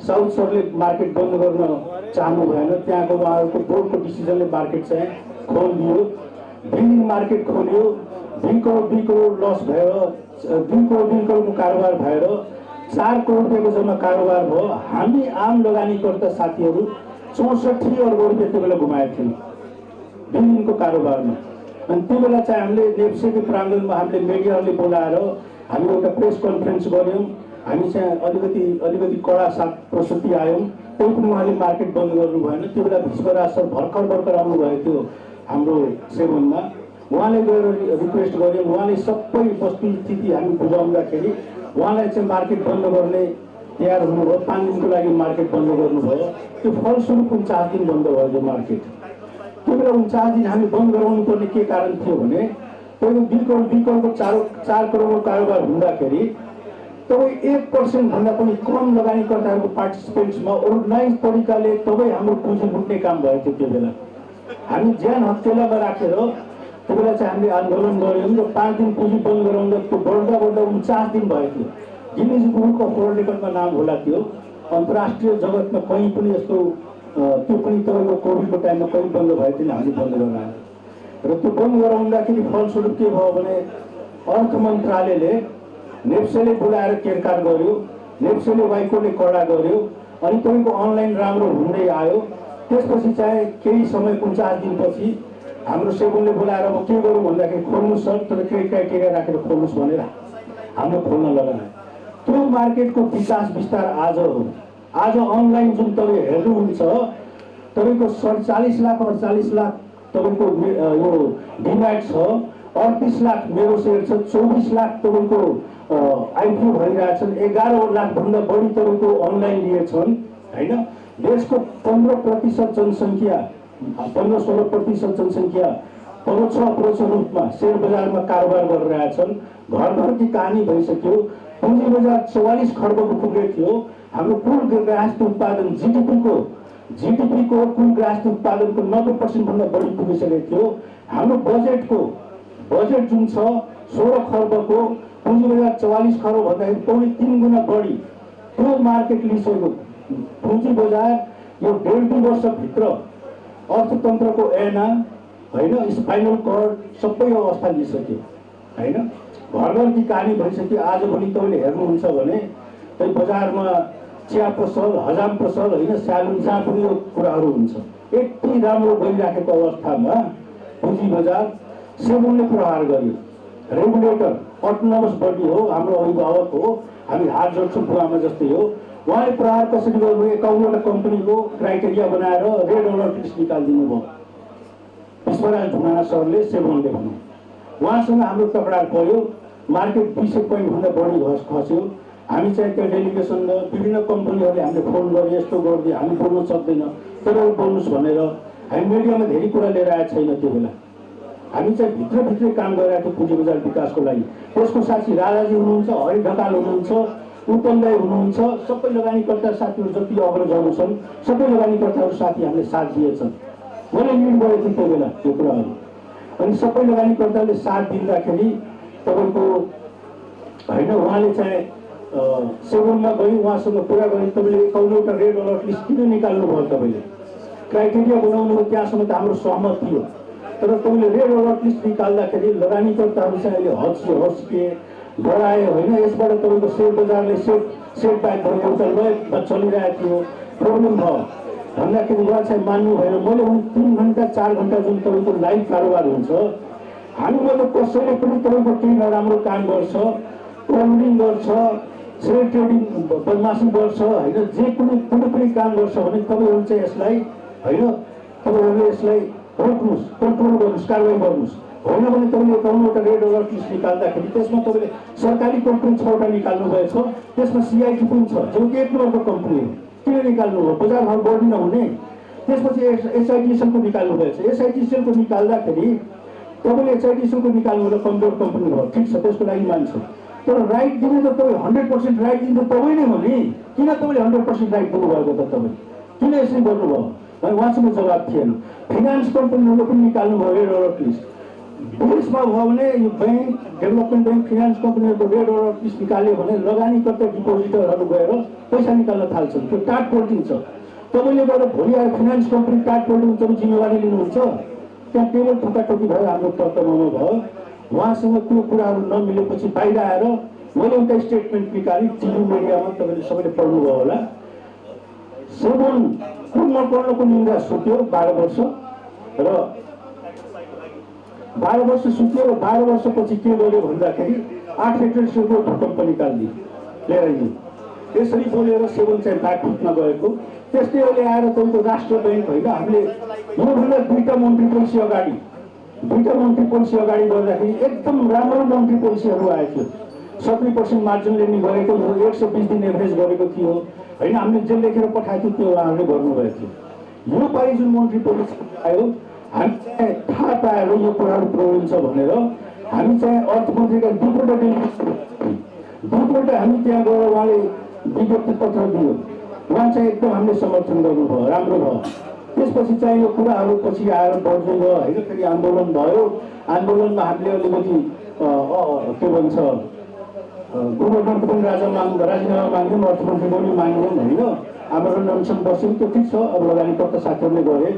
साउथ सरले मार्केट बन्द गर्न चाहनु भएन, त्यहाँको उहाँहरूको बोर्डको डिसिजनले मार्केट चाहिँ खोलिदियो। बिल्डिङ मार्केट खोल्यो, 2 करोड लस भएर 2 करोडको कारोबार भएर 4 करोड रुपियाँको जम्मा कारोबार भयो। हामी आम लगानीकर्ता साथीहरू 64 अर्ब रुपियाँ त्यो बेला गुमाएका थियौँ बिल्डिङको कारोबारमा। अनि त्यो बेला चाहिँ हामीले नेप्सेको प्राङ्गणमा हामीले मिडियाहरूले बोलाएर हामी एउटा प्रेस कन्फरेन्स गऱ्यौँ। हामी चाहिँ अलिकति कडा साथ प्रस्तुति आयौँ। त्यही पनि उहाँले मार्केट बन्द गर्नु भएन। त्यो बेला भीष्मराज सर भर्खर आउनुभएको थियो हाम्रो सेवनमा। उहाँले गएर रिक्वेस्ट गऱ्यौँ। उहाँले सबै वस्तुस्थिति हामी बुझाउँदाखेरि उहाँलाई चाहिँ मार्केट बन्द गर्ने तयार हुनुभयो। 5 दिनको लागि मार्केट बन्द गर्नुभयो। त्यो फलस्वरूप 49 दिन बन्द भयो त्यो मार्केट। त्यो बेला 49 दिन हामी बन्द गराउनु पर्ने के कारण थियो भने पहिलो 2 करोडको 4 करोडको कारोबार हुँदाखेरि तपाईँ 1% भन्दा पनि कम लगानीकर्ताहरूको पार्टिसिपेन्ट्समा अर्गनाइज तरिकाले तपाईँ हाम्रो पुँजी लुट्ने काम भएको थियो। त्यो बेला हामी ज्यान हत्केलामा राखेर त्यो बेला चाहिँ हामीले आन्दोलन गऱ्यौँ र 5 दिन पुँजी बन्द गराउँदा त्यो बढ्दा 49 दिन भएको थियो। गिनिज बुक अफ वर्ल्ड रेकर्डमा नाम होला त्यो। अन्तर्राष्ट्रिय जगतमा कहीँ पनि यस्तो त्यो पनि तपाईँको कोभिडको टाइममा कहीँ बन्द भएको थिएन, हामीले बन्द गरायौँ। र त्यो बन्द गराउँदाखेरि फलस्वरूप के भयो भने अर्थ मन्त्रालयले नेप्सेले बोलाएर केरकार गर्यो, नेप्सेले वाइकोले कडा गर्यो। अनि तपाईँको अनलाइन राम्रो हुँदै आयो। त्यसपछि चाहिँ केही समय 49 दिनपछि हाम्रो सेवनले बोलाएर अब के गरौँ भन्दाखेरि खोल्नु सर, तर केही क्राइटेरिया राखेर खोल्नुहोस् भनेर हामीले खोल्न लगायो। त्यो मार्केटको विकास विस्तार आज हो। आज अनलाइन जुन तपाईँ हेर्नुहुन्छ तपाईँको 47 लाख 48 लाख तपाईँको यो डिमाट छ, 38 लाख मेरो सेयर छ, 24 लाख तपाईँको आइपिओ भइरहेछन्, 11 लाखभन्दा बढी तपाईँको अनलाइन लिएछन्, होइन? देशको 15% जनसङ्ख्या 15-16% जनसङ्ख्या परोक्ष अप्रोक्ष रूपमा सेयर बजारमा कारोबार गरिरहेछन्। घर घरकी कहानी भइसक्यो। पुँजी बजार 44 खर्बको पुगेको थियो। हाम्रो कुल गृहस्थ उत्पादन जिडिपीको कुल गृहस्थ उत्पादनको 90% भन्दा बढी पुगिसकेको थियो। हाम्रो बजेट जुन छ 16 खर्बको, पुँजी बजार 44 खर्ब भन्दाखेरि पौने 3 गुणा बढी त्यो मार्केट लिइसकेको पुँजी बजार यो 1.5-2 वर्षभित्र अर्थतन्त्रको ऐना होइन स्पाइनल कर्ड सबै अवस्था लिइसक्यो होइन। घरघरकी कहानी भइसक्यो। आजभोलि तपाईँले हेर्नुहुन्छ भने त्यही बजारमा चिया पसल, हजाम पसल होइन, स्यालुन, जहाँ पनि यो कुराहरू हुन्छ। यति राम्रो गइराखेको अवस्थामा पुँजी बजार सेबुनले प्रहार गर्यो। रेगुलेटर अटोनोमस बडी हो, हाम्रो अभिभावक हो, हामी हात जोड्छौँ बुवामा जस्तै हो। उहाँले प्रहार कसरी गर्नुभयो? 51वटा कम्पनीको क्राइटेरिया बनाएर रेड अलर्ट लिस्ट निकालिदिनु भयो विश्वराज ढुङ्गाना सरले, सेबुनले भनौँ। उहाँसँग हाम्रो तकरार पर्यो। मार्केट 200 पोइन्टभन्दा बढी खस्यो। हामी चाहिँ त्यो डेलिगेसन विभिन्न कम्पनीहरूले हामीले फोन गरे, यस्तो गरिदियो, हामी बोल्नु सक्दैन, तर बोल्नुहोस् भनेर हामी मिडियामा धेरै कुरा लिएर आएको छैन। त्यो बेला हामी चाहिँ भित्रभित्रै काम गरिरहेको थियौँ पुँजी बजार विकासको लागि। त्यसको साथी राजाजी हुनुहुन्छ, हरि ढकाल हुनुहुन्छ, उत्तम दाई हुनुहुन्छ, सबै लगानीकर्ता साथीहरू जति अग्रजहरू छन् सबै लगानीकर्ताहरू साथी हामीले साथ दिएछन्। मैले लिड गरेको थिएँ त्यो बेला त्यो कुराहरू। अनि सबै लगानीकर्ताले साथ दिँदाखेरि तपाईँको होइन, उहाँले चाहिँ सेबुनमा गई उहाँसँग कुरा गरेँ। तपाईँले 51वटा रेड अलर्ट लिस्ट किन निकाल्नु भयो? तपाईँले क्राइटेरिया बनाउनु भयो, त्यहाँसम्म त हाम्रो सहमत थियो। तर तपाईँले रेड अलर्ट लिस्ट निकाल्दाखेरि लगानीकर्ताहरू चाहिँ अहिले हच्के बढायो होइन। यसबाट तपाईँको सेयर बजारले सेट ब्याक भयो, एउटा लयमा चलिरहेको थियो, प्रब्लम भयो भन्दाखेरि उहाँ चाहिँ मान्नु भएन। मैले 3 घन्टा 4 घन्टा जुन तपाईँको लाइभ कारोबार हुन्छ, हामीमा त कसैले पनि तपाईँको केही नराम्रो काम गर्छ, ट्रोलिङ गर्छ, सेयर ट्रेडिङ बदमासी गर्छ होइन, जे कुनै पनि काम गर्छ भने तपाईँहरू चाहिँ यसलाई होइन, तपाईँहरूले यसलाई रोक्नुहोस्, कन्ट्रोल गर्नुहोस्, कारवाही गर्नुहोस्। होइन भने तपाईँले 51वटा रेड अलर्ट लिस्ट निकाल्दाखेरि त्यसमा तपाईँले सरकारी कम्पनी 6वटा निकाल्नु भएछ, त्यसमा CIT पनि छ जो कि 1 नम्बरको कम्पनी हो। किन निकाल्नु हो? बजार भाव बढी नहुने। त्यसपछि SITCL को निकाल्नु भएछ। SITCL को निकाल्दाखेरि तपाईँले SITCL को निकाल्नु होला कमजोर कम्पनी हो, ठिक छ, त्यसको लागि मान्छ। तर राइट दिने त तपाईँ 100% राइट दिनु त तपाईँ नै हो नि। किन तपाईँले 100% राइट दिनुभएको त? तपाईँ किन यसरी गर्नुभयो? उहाँसँग जवाब थिएन। फाइनान्स कम्पनीहरूले पनि निकाल्नु भयो रेड अलर्ट लिस्ट। देशमा भयो भने यो बैंक, डेभलपमेन्ट बैंक, फाइनान्स कम्पनीहरूको रेड अलर्ट लिस्ट निकाल्यो भने लगानीकर्ता डिपोजिटरहरू गएर पैसा निकाल्न थाल्छन्। त्यो टाट पोल्टिङ छ। तपाईँले गएर भोलि आएर फाइनान्स कम्पनी टाट पोल्टिङ तपाईँ जिम्मेवारी लिनुहुन्छ? त्यहाँ टेबल ठोकाठोकी भयो, हाम्रो तर्कमा भयो। उहाँसँग त्यो कुराहरू नमिलेपछि बाहिर आएर मैले एउटा स्टेटमेन्ट निकालेँ टिभी मिडियामा, तपाईँले सबैले पढ्नुभयो होला। सेबुन कुम्भकर्णको निन्दा सुत्यो 12 वर्ष र 12 वर्ष सुत्यो र 12 वर्षपछि के गर्यो भन्दाखेरि 8 हेक्टर सेबुन भूकम्प निकालिदियो, लिएर आइदियो। यसरी बोलेर सेबुन चाहिँ ब्याकफुटमा गएको। त्यस्तै अहिले आएर तपाईँको राष्ट्र ब्याङ्क होइन, हामीले योभन्दा 2टा मन्त्री पोलिसी अगाडि 2टा मन्त्री पोलिसी अगाडि गर्दाखेरि एकदम राम्रो मन्त्री पोलिसीहरू आएको थियो। 70% मार्जिन लेन्डिङ गरेको, 120 दिन एभरेज गरेको थियो होइन। हामीले जे लेखेर पठाएको थियो त्यो उहाँहरूले गर्नुभएको थियो। यो पालि जुन मन्त्री पोलिसी आयो, हामी चाहिँ थाहा पाएर यो कुराहरू प्रब्लम छ भनेर हामी चाहिँ अर्थमन्त्रीका 2पल्ट हामी त्यहाँ गएर उहाँले विज्ञप्ति पत्र दियो। उहाँ चाहिँ एकदम हामीले समर्थन गर्नुभयो, राम्रो भयो। त्यसपछि चाहिँ यो कुराहरू पछि आएर बढ्दै गयो होइन। फेरि आन्दोलन भयो। आन्दोलनमा हामीले अलिकति के भन्छ गभर्नरको पनि राजीनामा माग्यौँ, अर्थमन्त्रीको पनि माग्यौँ होइन। आन्दोलन अनसन बस्यौँ, त्यो ठिक छ। अब लगानीकर्ता साथीहरूले गरे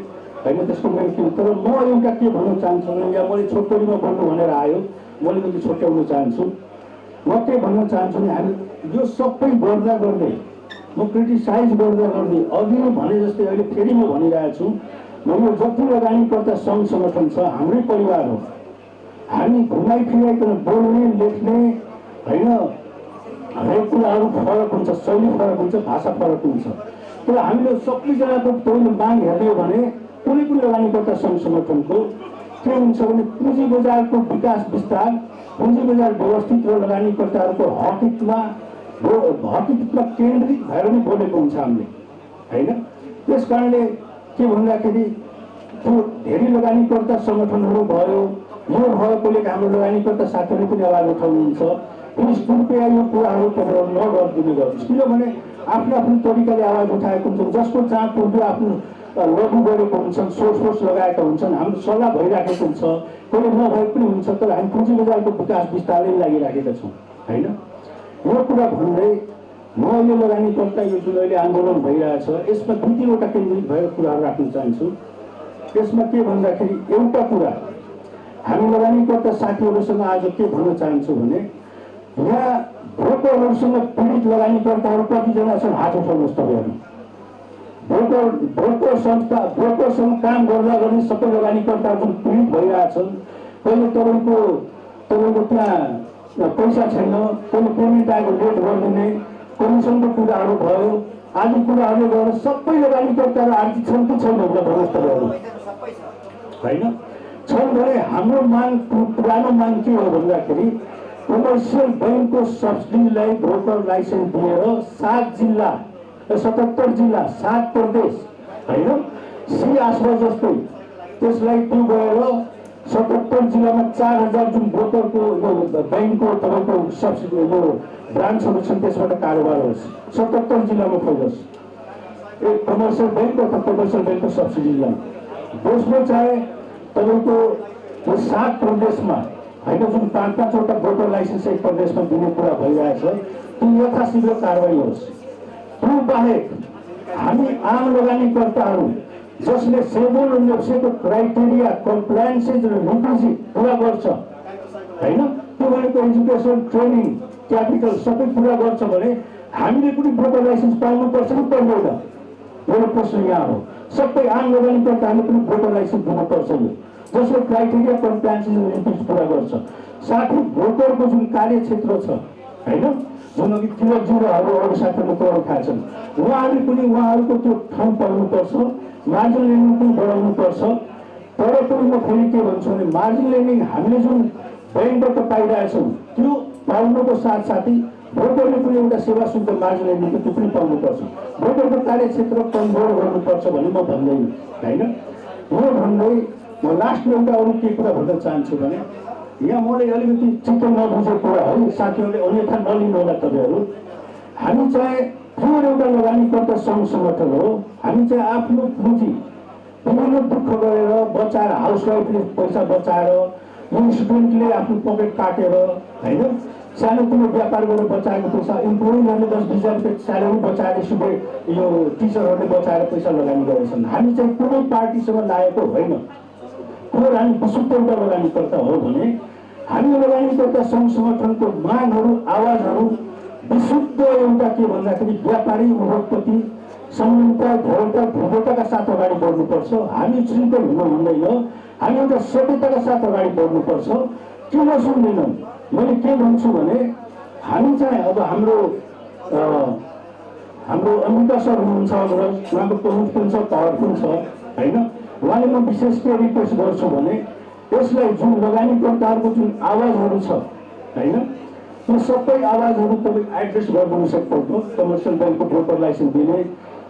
होइन, त्यसको मेरो के। तर म एउटा के भन्न चाहन्छु भने, या मैले छोटकरीमा बोल्नु भनेर आयो, मैले पनि छोट्याउन चाहन्छु। म के भन्न चाहन्छु भने हामी यो सबै गर्दा गर्दै म क्रिटिसाइज गर्दा गर्दै अघि भने जस्तै अहिले फेरि म भनिरहेको छु, म जति लगानीकर्ता सङ्घ सङ्गठन छ हाम्रै परिवार हो। हामी घुमाइ फिराइकन बोल्ने, लेख्ने होइन, हरेक कुराहरू फरक हुन्छ, शैली फरक हुन्छ, भाषा फरक हुन्छ। तर हामीले सबैजनाको पहिलो माग हेर्ने हो भने कुनै पनि लगानीकर्ता सङ्घ सङ्गठनको के हुन्छ भने पुँजी बजारको विकास विस्तार, पुँजी बजार व्यवस्थित र लगानीकर्ताहरूको हकिकतमा केन्द्रित भएर नै बोलेको हुन्छ हामीले होइन। त्यस कारणले के भन्दाखेरि त्यो धेरै लगानीकर्ता सङ्गठनहरू भयो, यो भएकोले हाम्रो लगानीकर्ता साथीहरूले पनि आवाज उठाउनुहुन्छ। प्लिज कृपया यो कुराहरू तपाईँहरू नगरिदिने गर्नुहोस्। किनभने आफ्नो आफ्नो तरिकाले आवाज उठाएको हुन्छ, जसको जहाँ पुग्यो आफ्नो लघु गरेको हुन्छन्, सोर्स लगाएका हुन्छन्, हाम्रो सल्लाह भइराखेको हुन्छ, कहिले नभएको पनि हुन्छ। तर हामी पुँजी बजारको विकास विस्तारले लागिराखेका छौँ होइन। यो कुरा भन्दै म अहिले लगानीकर्ता यो जुन अहिले आन्दोलन भइरहेछ यसमा 2-3वटा केन्द्रित भएर कुराहरू राख्न चाहन्छु। यसमा के भन्दाखेरि एउटा कुरा हामी लगानीकर्ता साथीहरूसँग आज के भन्न चाहन्छु भने यहाँ ब्रोकरहरूसँग पीडित लगानीकर्ताहरू कतिजना छन् हात उठाउनुहोस् तपाईँहरू। ब्रोकरसँग काम गर्दा गर्ने सबै लगानीकर्ताहरू जुन पीडित भइरहेछन्, कहिले तपाईँको त्यहाँ पैसा छैन, कहिले पेमेन्ट आएको लेट गरिदिने, कमिसनको कुराहरू भयो, आदि कुराहरूले गर्दा सबै लगानीकर्ताहरू आर्थिक छन् कि छैन भन्नुहोस् तपाईँहरू। होइन छन् भने हाम्रो माग पुरानो माग के हो भन्दाखेरि कमर्सियल बैंकको सब्सिडीलाई ब्रोकर लाइसेन्स दिएर 7 जिल्ला 77 जिल्ला 7 प्रदेश होइन सी आसमा जस्तै त्यसलाई त्यो गएर 77 जिल्लामा 4000 जुन ब्रोकरको बैंकको तपाईँको सब्सिडी यो ब्रान्चहरू छन् त्यसबाट कारोबार होस्, 77 जिल्लामा फैलोस् एक कमर्सियल बैंक अथवा कमर्सियल बैंकको सब्सिडीलाई। दोस्रो चाहिँ तपाईँको यो 7 प्रदेशमा होइन जुन 5-5वटा ब्रोकर लाइसेन्स एक प्रदेशमा दिने कुरा भइरहेछ त्यो यथाशीघ्र कारवाही होस्। त्यो बाहेक हामी आम लगानीकर्ताहरू जसले सेबुल र नेप्सेको क्राइटेरिया कम्प्लायन्सेस र लिक्विडिटी पुरा गर्छ होइन त्यो भनेको एजुकेसन ट्रेनिङ क्यापिटल सबै पुरा गर्छ भने हामीले पनि ब्रोकर लाइसेन्स पाउनुपर्छ कि पर्दैन? मेरो प्रश्न यहाँ हो। सबै आम लगानीकर्ताहरूले पनि ब्रोकर लाइसेन्स दिनुपर्छ यो जसले क्राइटेरिया कम्प्लायन्सेस र लिक्विडिटी पुरा गर्छ। साथै ब्रोकरको जुन कार्यक्षेत्र छ होइन जुन अघि तिलकज्यूहरू अरू साथीहरूले कुरा उठाएका छन् उहाँहरूले पनि उहाँहरूको त्यो ठाउँ पाउनुपर्छ, मार्जिन लेन्डिङ पनि बढाउनुपर्छ। तर पनि म फेरि के भन्छु भने मार्जिन लेन्डिङ हामीले जुन बैंकबाट पाइरहेछौँ त्यो पाउनुको साथसाथै ब्रोकरले पनि एउटा सेवा शुद्ध मार्जिन लेन्डिङको त्यो पनि पाउनुपर्छ। ब्रोकरको कार्यक्षेत्र कमजोर गर्नुपर्छ भन्ने म भन्दैन होइन। यो भन्दै म लास्टमा एउटा अरू के कुरा भन्न चाहन्छु भने यहाँ मलाई अलिकति चित्त नबुझेको कुरा है, साथीहरूले अन्यथा नलिनु होला तपाईँहरू। हामी चाहिँ प्योर एउटा लगानीकर्ता सङ्घ सङ्गठन हो। हामी चाहिँ आफ्नो पुँजी विभिन्न दुःख गरेर बचाएर हाउसवाइफले पैसा बचाएर स्टुडेन्टले आफ्नो पकेट काटेर होइन सानोतिनो व्यापार गरेर बचाएको पैसा इम्प्लोइजहरूले 10-20 रुपियाँ स्यालेरी बचाएर स्टुडेन्ट यो टिचरहरूले बचाएर पैसा लगानी गरेछन्। हामी चाहिँ कुनै पार्टीसँग लागेको होइन। कुरो हामी विशुद्ध एउटा लगानीकर्ता हो भने हामी लगानीकर्ता सङ्घ सङ्गठनको मागहरू आवाजहरू विशुद्ध एउटा के भन्दाखेरि व्यापारी उद्योगपति संहिता धैर्यता भव्यताका साथ अगाडि बढ्नुपर्छ। हामी श्रृङ्खल हुनु हुँदैन, हामी एउटा सभ्यताका साथ अगाडि बढ्नुपर्छ। किन सुन्दैनौँ? मैले के भन्छु भने हामी चाहिँ अब हाम्रो अम्बिका सर हुनुहुन्छ, उहाँको पहुँच छ, पावरफुल छ होइन। उहाँले म विशेष के रिक्वेस्ट गर्छु भने यसलाई जुन लगानीकर्ताहरूको जुन आवाजहरू छ होइन त्यो सबै आवाजहरू तपाईँ एड्रेस गरिदिनु सक्नुहुन्छ। कमर्सियल ब्याङ्कको ब्रोकर लाइसेन्स दिने,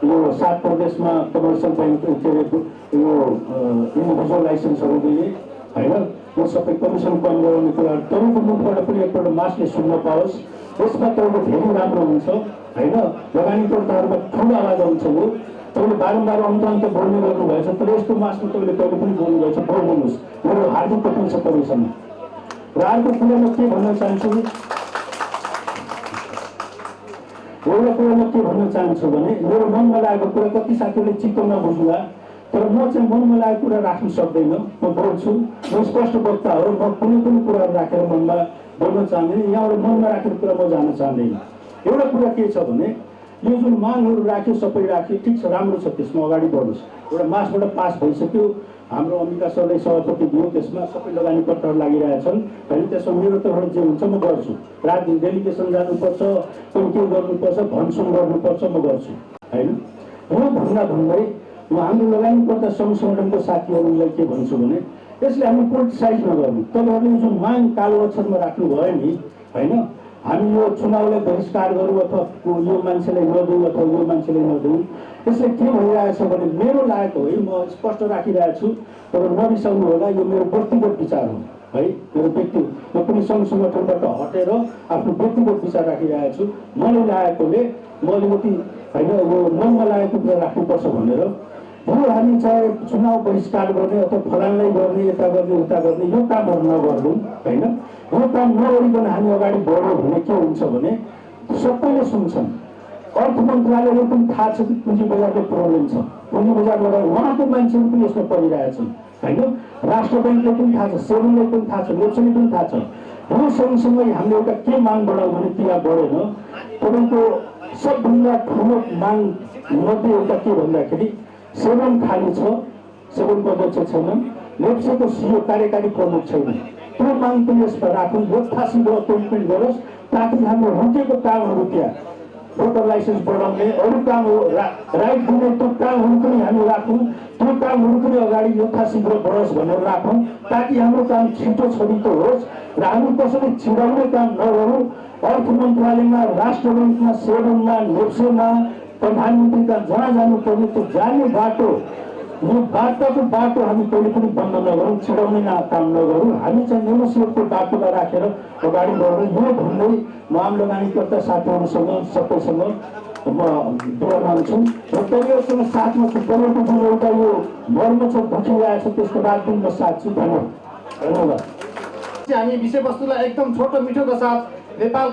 यो 7 प्रदेशमा कमर्सियल ब्याङ्क के अरे यो इन्डिभिजुअल लाइसेन्सहरू दिने होइन, यो सबै कमिसन कम गराउने कुराहरू तपाईँको मुखबाट पनि एकपल्ट मासले सुन्न पाओस्। यसमा तपाईँको धेरै राम्रो हुन्छ होइन। लगानीकर्ताहरूमा ठुलो आवाज आउँछ। यो तपाईँले बारम्बार अन्त बोल्ने गर्नुभएछ, तर यस्तो मासमा तपाईँले कहिले पनि बोल्नुभएछ, बोल्नुहोस्। मेरो हार्दिक अपील छ तपाईँसँग। र अर्को कुरामा के भन्न चाहन्छु भने मेरो मनमा लागेको कुरा कति साथीहरूले चित्त नबुझ्ला, तर म चाहिँ मनमा लागेको कुरा राख्न सक्दैन। म बोल्छु, म स्पष्ट वक्ता हो। म कुनै पनि कुराहरू राखेर मनमा बोल्न चाहँदैन, यहाँबाट मनमा राखेर कुरा म जान चाहँदैन। एउटा कुरा के छ भने यो जुन मागहरू राख्यो सबै राख्यो ठिक छ, राम्रो छ, त्यसमा अगाडि बढोस्। एउटा मासबाट पास भइसक्यो, हाम्रो अम्बिका सरले सहमति दियो, त्यसमा सबै लगानीकर्ताहरू लागिरहेछन् होइन। त्यसमा मेरो तर्फबाट जे हुन्छ म गर्छु। रात दिन डेलिगेसन जानुपर्छ, कोही के गर्नुपर्छ, भनसुन गर्नुपर्छ, म गर्छु होइन। यो भन्दै म हाम्रो लगानीकर्ता सङ्घ सङ्गठनको साथीहरूलाई के भन्छु भने यसले हामी पोलिटिसाइज नगर्नु। तपाईँहरूले जुन माग कालो अक्षरमा राख्नुभयो नि होइन, हामी यो चुनावलाई बहिष्कार गरौँ अथवा यो मान्छेलाई नदिउँ अथवा यो मान्छेलाई नदिउँ, यसले के भइरहेछ भने मेरो लागेको है, म स्पष्ट राखिरहेको छु, तर नरिसाउनु होला। यो मेरो व्यक्तिगत विचार हो है, मेरो म कुनै सङ्घ सङ्गठनबाट हटेर आफ्नो व्यक्तिगत विचार राखिरहेको छु। मलाई लागेकोले म अलिकति होइन यो मनमा लागेको कुरा राख्नुपर्छ भनेर यो हामी चाहे चुनाव बहिष्कार गर्ने अथवा फलानलाई गर्ने, यता गर्ने, उता गर्ने, यो कामहरू नगर्नु होइन। यो काम नगरिकन हामी अगाडि बढ्यौँ भने के हुन्छ भने सबैले सुन्छन्। अर्थ मन्त्रालयले पनि थाहा छ कि पुँजी बजारको प्रब्लम छ। पुँजी बजारबाट उहाँको मान्छेहरू पनि यसमा परिरहेछन् होइन। राष्ट्र ब्याङ्कले पनि थाहा छ, सेबुलले पनि थाहा छ, नेप्सीले पनि थाहा छ। यो सँगसँगै हामीले एउटा के माग बढाउँ भने त्यहाँ बढेन। तपाईँको सबभन्दा ठुलो माग मध्ये एउटा के भन्दाखेरि सेवन खाली छ, सेवनको अध्यक्ष छैन, नेप्सीको सिओ कार्यकारी प्रमुख छैन। त्यो माग पनि यसमा राखौँ, यथाशीघ्र एपोइन्टमेन्ट गरोस् ताकि हाम्रो रुकेको कामहरू त्यहाँ भोटर लाइसेन्स बनाउने अरू काम राइट दिने त्यो कामहरू पनि हामी राखौँ, त्यो कामहरू पनि अगाडि यथाशीघ्र बढोस् भनेर राखौँ ताकि हाम्रो काम छिटो छरितो होस् र हामी कसैले छिडाउने काम नगरौँ। अर्थ मन्त्रालयमा, राष्ट्र ब्याङ्कमा, सेबुलमा, नेप्सीमा, प्रधानमन्त्रीका जहाँ जानुपर्ने त्यो जाने बाटो, यो वार्ताको बाटो हामी कहिले पनि बन्द नगरौँ, छिडाउने काम नगरौँ। हामी चाहिँ नेगोसिएटको बाटोमा राखेर अगाडि बढौँ। यो भन्दै म आम लगानीकर्ता साथीहरूसँग सबैसँग म बिदा माग्छु र तपाईँहरूसँग साथमा छु। तपाईँको जुन एउटा यो मर्म छ, दुखिरहेको छ, त्यसको बाद पनि म साथ छु। धन्यवाद। हामी विषयवस्तुलाई एकदम छोटो मिठोको साथ नेपाल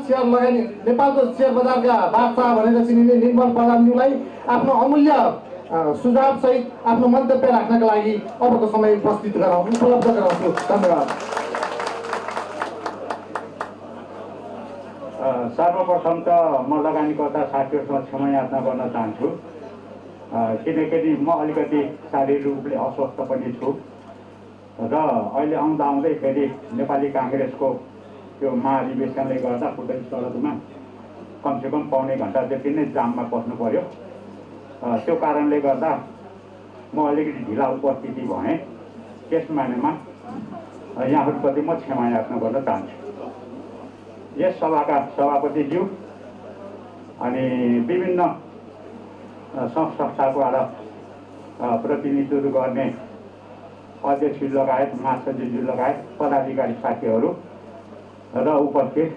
सेयर लगानी, नेपालको सेयर बजारका बादशाह भनेर चिनिने निर्मल प्रधानज्यूलाई आफ्नो अमूल्य सुझाव सहित आफ्नो मन्तव्य राख्नका लागि अबको समय उपलब्ध गराउँछु। धन्यवाद। सर्वप्रथम त म लगानीकर्ता साथीहरूसँग क्षमा याचना गर्न चाहन्छु, किनकि म अलिकति शारीरिक रूपले अस्वस्थ पनि छु र अहिले आउँदै फेरि नेपाली काङ्ग्रेसको त्यो महाधिवेशनले गर्दा फुटबल सडकमा कमसेकम पौने घन्टा जति नै जाममा बस्नु पर्यो। त्यो कारणले गर्दा म अलिकति ढिला उपस्थिति भएँ। त्यस मानेमा यहाँहरूप्रति म क्षमा याचना गर्न चाहन्छु। यस सभाका सभापतिज्यू अनि विभिन्न संस्थाबाट प्रतिनिधित्व गर्ने अध्यक्ष लगायत, महासचिवज्यू लगायत पदाधिकारी साथीहरू र उपस्थित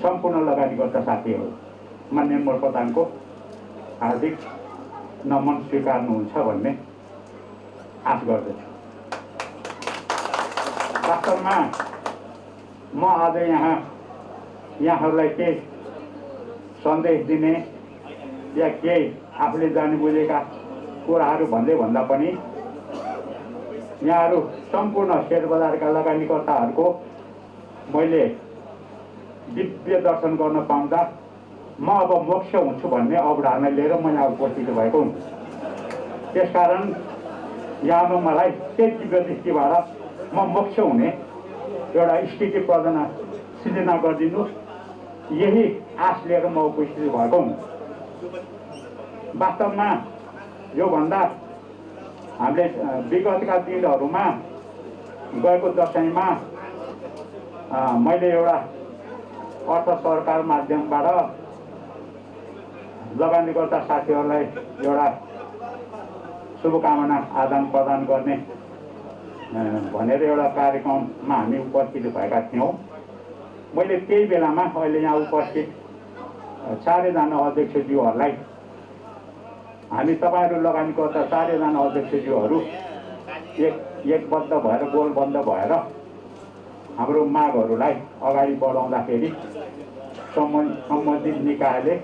सम्पूर्ण लगानीकर्ता साथीहरू, मान्य निर्मल प्रधानको हार्दिक नमन स्वीकार्नुहुन्छ भन्ने आश गर्दछु। वास्तवमा म आज यहाँहरूलाई केही सन्देश दिने या केही आफूले जानी बुझेका कुराहरू भन्दा पनि यहाँहरू सम्पूर्ण शेयर बजारका लगानीकर्ताहरूको मैले दिव्य दर्शन गर्न पाउँदा म अब मोक्ष हुन्छु भन्ने अवधारणा लिएर म यहाँ उपस्थित भएको हुँ। त्यसकारण यहाँमा मलाई त्यही दिव्य दृष्टिबाट म मोक्ष हुने एउटा स्थिति सिर्जना गरिदिनुहोस्, यही आश लिएर म उपस्थित भएको हुँ। वास्तवमा योभन्दा हामीले विगतका दिनहरूमा गएको दशैँमा मैले एउटा अर्थ सरकार माध्यमबाट लगानीकर्ता साथीहरूलाई एउटा शुभकामना आदान प्रदान गर्ने भनेर एउटा कार्यक्रममा हामी उपस्थित भएका थियौँ। मैले त्यही बेलामा अहिले यहाँ उपस्थित चारैजना अध्यक्षज्यूहरूलाई हामी तपाईँहरू लगानीकर्ता चारैजना अध्यक्षज्यूहरू एकबद्ध भएर गोलबद्ध भएर हाम्रो मागहरूलाई अगाडि बढाउँदाखेरि सम्बन्धित निकायले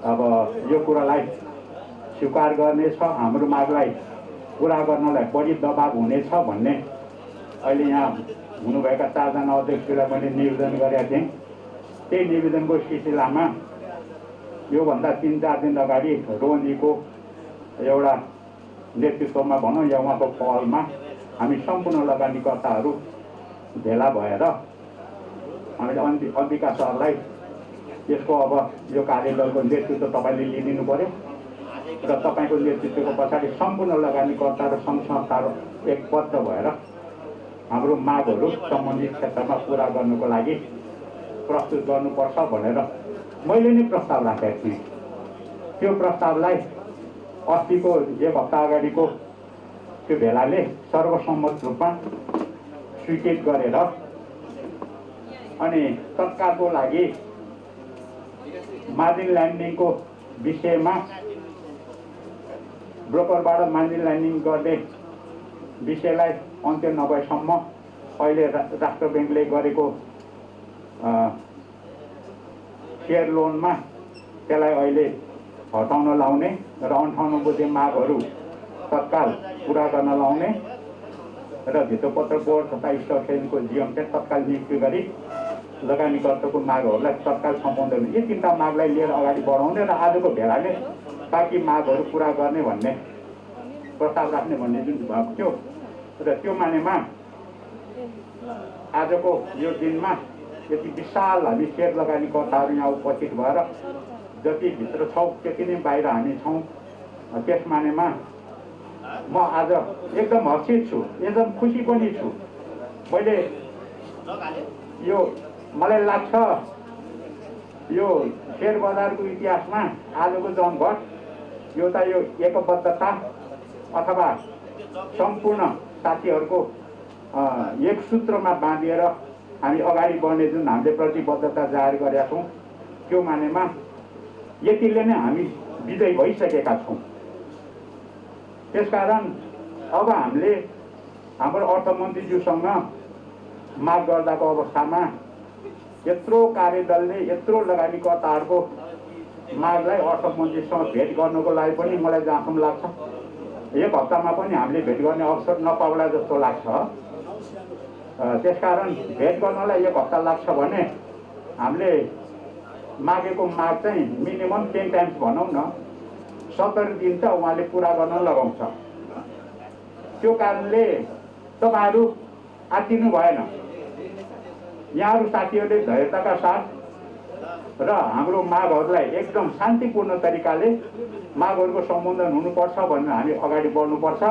अब यो कुरालाई स्वीकार गर्नेछ, हाम्रो मागलाई पुरा गर्नलाई बढी दबाब हुनेछ भन्ने अहिले यहाँ हुनुभएका चारजना अध्यक्षलाई मैले निवेदन गरेका थिएँ। त्यही निवेदनको सिलसिलामा योभन्दा 3-4 दिन अगाडि रोहनजीको एउटा नेतृत्वमा भनौँ या उहाँको पहलमा हामी सम्पूर्ण लगानीकर्ताहरू भेला भएर हामीले अम्बिका सरलाई यसको अब यो कार्यदलको नेतृत्व तपाईँले लिइदिनु पर्यो र तपाईँको नेतृत्वको पछाडि सम्पूर्ण लगानीकर्ता र सङ्घ संस्थाहरू एकबद्ध भएर हाम्रो मागहरू सम्बन्धित क्षेत्रमा पुरा गर्नुको लागि प्रस्तुत गर्नुपर्छ भनेर मैले नै प्रस्ताव राखेको थिएँ। त्यो प्रस्तावलाई अस्तिको 1 हप्ता अगाडिको त्यो भेलाले सर्वसम्मत रूपमा स्वीकृत गरेर अनि तत्कालको लागि मार्जिन ल्यान्डिङको विषयमा ब्रोकरबाट मार्जिन ल्यान्डिङ गर्ने विषयलाई अन्त्य नभएसम्म अहिले राष्ट्र ब्याङ्कले गरेको सेयर लोनमा त्यसलाई अहिले हटाउन लाउने र 58 बुँदे मागहरू तत्काल पुरा गर्न लाउने र भित्तोपत्र बोर्ड तथा स्टक एक्सचेन्जको जीएम चाहिँ तत्काल नियुक्ति गरी लगानीकर्ताको मागहरूलाई तत्काल सम्पादन यी तीनटा मागलाई लिएर अगाडि बढाउने र आजको भेलाले बाँकी मागहरू पुरा गर्ने भन्ने प्रस्ताव राख्ने भन्ने जुन भएको थियो र त्यो मानेमा आजको यो दिनमा यति विशाल हामी सेयर लगानीकर्ताहरू यहाँ उपस्थित भएर जति भित्र छौँ त्यति नै बाहिर हामी छौँ। त्यस मानेमा म आज एकदम हर्षित छु, एकदम खुसी पनि छु। मैले यो मलाई लाग्छ यो सेयर बजारको इतिहासमा आजको जमघट यो त यो एकबद्धता अथवा सम्पूर्ण साथीहरूको एक सूत्रमा बाँधिएर हामी अगाडि बढ्ने जुन हामीले प्रतिबद्धता जाहेर गरेका छौँ त्यो मानेमा यतिले नै हामी विजयी भइसकेका छौँ। त्यसकारण अब हामीले हाम्रो अर्थमन्त्रीज्यूसँग माग गर्दाको अवस्थामा यत्रो कार्यदलले यत्रो लगानीकर्ताहरूको मागलाई अर्थमन्त्रीसँग भेट गर्नको लागि पनि मलाई जहाँसम्म लाग्छ एक हप्तामा पनि हामीले भेट गर्ने अवसर नपाउला जस्तो लाग्छ। त्यसकारण भेट गर्नलाई एक हप्ता लाग्छ भने हामीले मागेको माग चाहिँ मिनिमम 10 टाइम्स भनौँ न 70 दिन त उहाँले पुरा गर्न लगाउँछ। त्यो कारणले तपाईँहरू आत्तिनु भएन। यहाँहरू साथीहरूले धैर्यताका साथ र हाम्रो मागहरूलाई एकदम शान्तिपूर्ण तरिकाले मागहरूको सम्बोधन हुनुपर्छ भनेर हामी अगाडि बढ्नुपर्छ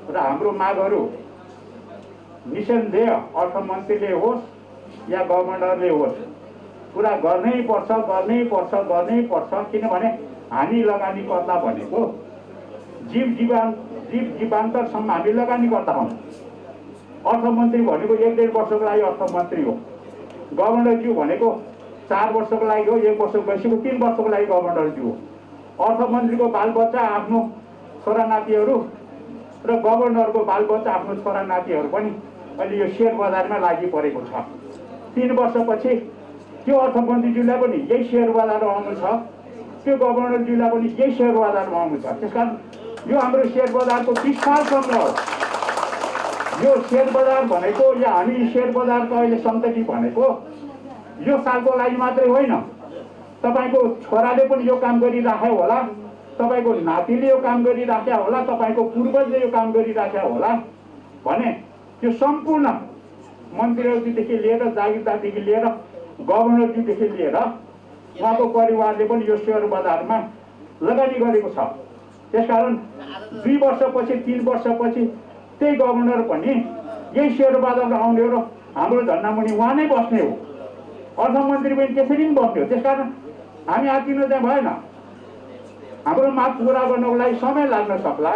र हाम्रो मागहरू निसन्देह अर्थमन्त्रीले होस् या गभर्नरले होस् पुरा गर्नै पर्छ गर्नै पर्छ गर्नै पर्छ। किनभने हामी लगानीकर्ता भनेको जीव जीवान्तरसम्म हामी लगानीकर्ता हौँ। अर्थमन्त्री भनेको 1-1.5 वर्षको लागि अर्थमन्त्री हो। गभर्नरज्यू भनेको 4 वर्षको लागि हो, 1 वर्ष गइसक्यो 3 वर्षको लागि गभर्नरज्यू हो। अर्थमन्त्रीको बालबच्चा आफ्नो छोरा नातिहरू र गभर्नरको बालबच्चा आफ्नो छोरा नातिहरू पनि अहिले यो सेयर बजारमा लागि परेको छ। 3 वर्षपछि त्यो अर्थमन्त्रीज्यूलाई पनि यही सेयर बजारमा आउनु छ, त्यो गभर्नरज्यूलाई पनि यही सेयर बजारमा आउनु छ। त्यसकारण यो हाम्रो सेयर बजारको विशाल सङ्ग्रह हो। यो सेयर बजार भनेको या हामी सेयर बजारको अहिले सन्तति भनेको यो सालको लागि मात्रै होइन। तपाईँको छोराले पनि यो काम गरिराख्यो होला, तपाईँको नातिले यो काम गरिराख्या होला, तपाईँको पूर्वजले यो काम गरिराख्या होला भने त्यो सम्पूर्ण मन्त्रीहरूदेखि लिएर जागिरदारदेखि लिएर गभर्नरदेखि लिएर उहाँको परिवारले पनि यो सेयर बजारमा लगानी गरेको छ। त्यसकारण 2 वर्षपछि 3 वर्षपछि त्यही गभर्नर पनि यही सेयर बजारमा आउने र हाम्रो झन्डामुनि उहाँ नै बस्ने हो। अर्थमन्त्री पनि त्यसरी नै बस्ने हो। त्यसकारण हामी आत्तिनु चाहिँ भएन। हाम्रो माग पुरा गर्नको लागि समय लाग्न सक्ला,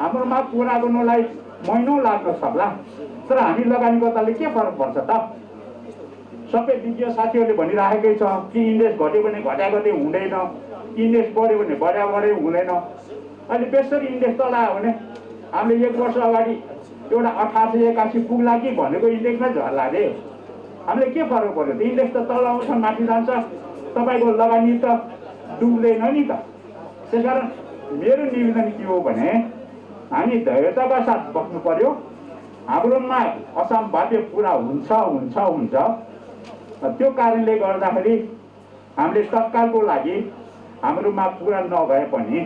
हाम्रो माग पुरा गर्नलाई महिनौँ लाग्न सक्ला, तर हामी लगानीकर्ताले के फरक पर्छ त? सबै विज्ञ साथीहरूले भनिराखेकै छ कि इन्डेक्स घट्यो भने घटाइ हुँदैन, इन्डेक्स बढ्यो भने बढ्यो हुँदैन। अहिले बेसरी इन्डेक्स तल आयो भने हामीले 1 वर्ष अगाडि एउटा 1881 पुग्ला कि भनेको इन्डेक्समै झर्ला रे। हामीले के फरक पर्यो त? इन्डेक्स त तल आउँछ माथि जान्छ, तपाईँको लगानी त डुब्दैन नि त। त्यसकारण मेरो निवेदन के हो भने हामी धैर्यताका साथ बस्नु पर्यो। हाम्रो माग असम्भाव्य पुरा हुन्छ हुन्छ हुन्छ। त्यो कारणले गर्दाखेरि हामीले तत्कालको लागि हाम्रो माग पुरा नभए पनि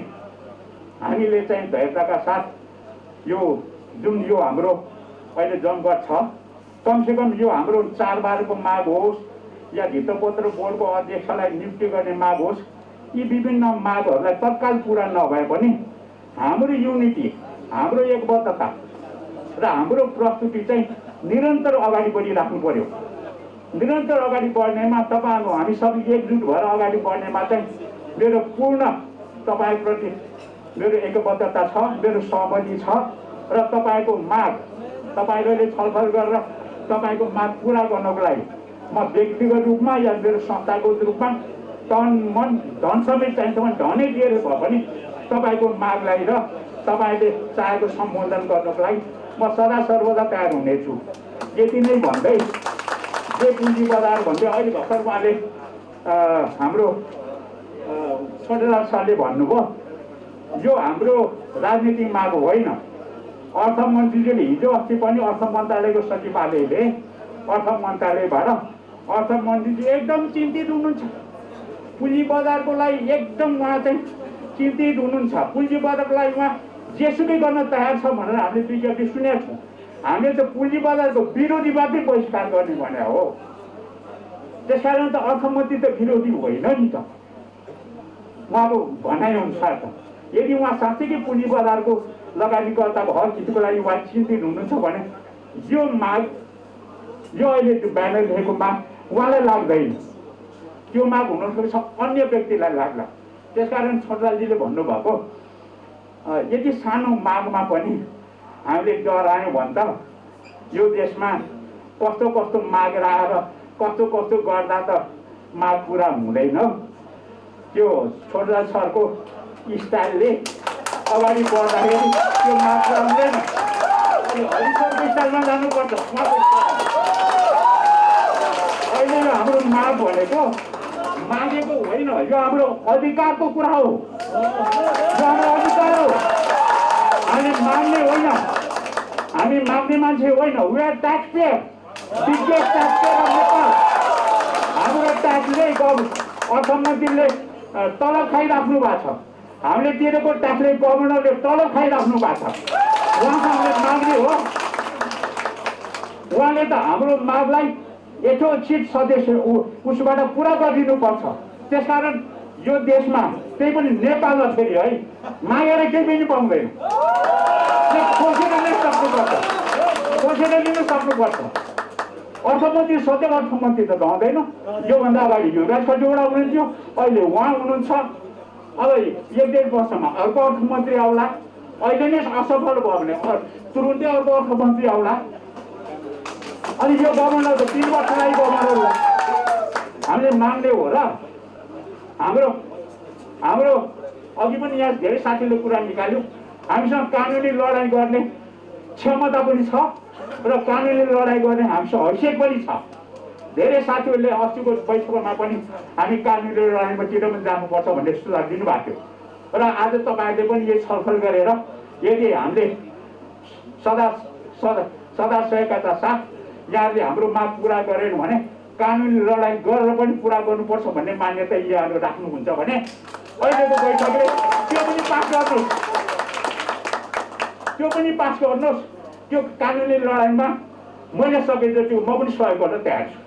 हामीले चाहिँ धैर्यताका साथ यो जुन यो हाम्रो अहिले जमघट छ कमसेकम यो हाम्रो 4 बारको माग होस् या भित्तोपत्र बोर्डको अध्यक्षलाई नियुक्ति गर्ने माग होस्, यी विभिन्न मागहरूलाई तत्काल पुरा नभए पनि हाम्रो युनिटी, हाम्रो एकबद्धता र हाम्रो प्रस्तुति चाहिँ निरन्तर अगाडि बढिराख्नु पर्यो। निरन्तर अगाडि बढ्नेमा तपाईँहरू हामी सबै एकजुट भएर अगाडि बढ्नेमा चाहिँ मेरो पूर्ण तपाईँप्रति मेरो एकबद्धता छ, मेरो सहमति छ र तपाईँको माग तपाईँहरूले छलफल गरेर तपाईँको माग पुरा गर्नको लागि म व्यक्तिगत रूपमा या मेरो संस्थाको रूपमा तन मन धन समेत चाहिन्छ भने धनै दिएर भए पनि तपाईँको मागलाई र तपाईँले चाहेको सम्बोधन गर्नको लागि म सदा सर्वदा तयार हुनेछु। यति नै भन्दै जे पुँजी बजार भन्दै अहिले भर्खर उहाँले हाम्रो छोटेलाल सरले भन्नुभयो यो हाम्रो राजनीतिक माग होइन। अर्थमन्त्रीले हिजो अस्ति पनि अर्थ मन्त्रालयको सचिवालयले अर्थ मन्त्रालयबाट अर्थमन्त्रीजी एकदम चिन्तित हुनुहुन्छ। पुँजी बजारको लागि एकदम उहाँ चाहिँ चिन्तित हुनुहुन्छ। पुँजी बजारको लागि उहाँ जेसुकै गर्न तयार छ भनेर हामीले विज्ञप्ति सुनेका छौँ। हामीले त पुँजी बजारको विरोधी मात्रै बहिष्कार गर्ने भने हो। त्यसकारण त अर्थमन्त्री त विरोधी होइन नि त उहाँको भनाइअनुसार त। यदि उहाँ साँच्चैकै पुँजी बजारको लगानीकर्ताको हक हितको लागि उहाँ चिन्तित हुनुहुन्छ भने यो माग, यो अहिले त्यो ब्यानर लेखेको माग उहाँलाई लाग्दैन, त्यो माग हुनसक्छ अन्य व्यक्तिलाई लाग्ला। त्यसकारण छोटलालजीले भन्नुभएको यति सानो मागमा पनि हामीले डरायौँ भने त यो देशमा कस्तो कस्तो माग आएर कस्तो कस्तो गर्दा त माग पुरा हुँदैन। त्यो छोटलाल सरको स्टाइलले अगाडि बढ्दाखेरि त्यो माग पुरा हुँदैन। अनि हरिसरको स्टाइलमा जानुपर्छ उहाँको स्टाइल। अहिले हाम्रो माग भनेको मागेको होइन, यो हाम्रो अधिकारको कुरा हो। यो हाम्रो अधिकार हो, हामी माग्ने होइन, हामी माग्ने मान्छे होइन। We are taxpayer, biggest taxpayer of Nepal. हाम्रो ट्याक्सले अर्थमन्त्रीले तलब खाइराख्नु भएको छ, हामीले तिरेको ट्याक्सले गभर्नरले तलब खाइराख्नु भएको छ। उहाँसँग हामीले माग्ने हो, उहाँले त हाम्रो मागलाई यथोचित सदस्य उसबाट पुरा गरिदिनुपर्छ। त्यसकारण यो देशमा त्यही पनि नेपालमा फेरि है मागेर केही पनि पाउँदैन, खोसेर नै सक्नुपर्छ, खोसेर लिन सक्नुपर्छ। अर्थमन्त्री सधैँ अर्थमन्त्री त रहँदैन। योभन्दा अगाडि युवराज खड्गेवटा हुनुहुन्थ्यो, अहिले उहाँ हुनुहुन्छ। अब 1-1.5 वर्षमा अर्को अर्थमन्त्री आउला। अहिले नै असफल भयो भने तुरुन्तै अर्को अर्थमन्त्री आउला। अनि यो गभर्नर त 3 वर्षलाई गभर्नर हो। हामीले माग्ने हो र हाम्रो अघि पनि यहाँ धेरै साथीले कुरा निकाल्यो, हामीसँग कानुनी लडाइँ गर्ने क्षमता पनि छ र कानुनी लडाइँ गर्ने हामीसँग हैसियत पनि छ। धेरै साथीहरूले अस्तिको बैठकमा पनि हामी कानुनी लडाइँमातिर पनि जानुपर्छ भन्ने सुझाव दिनुभएको थियो। र आज तपाईँहरूले पनि यो छलफल गरेर यदि हामीले सदाशयका साथ यहाँले हाम्रो माग पुरा गरेन भने कानुनी लडाइँ गरेर पनि पुरा गर्नुपर्छ भन्ने मान्यता यहाँहरू राख्नुहुन्छ भने अहिलेको बैठकले त्यो पनि पास गर्नुहोस्, त्यो पनि पास गर्नुहोस्। त्यो कानुनी लडाइँमा मैले सके जति म पनि सहयोग गर्न तयार छु।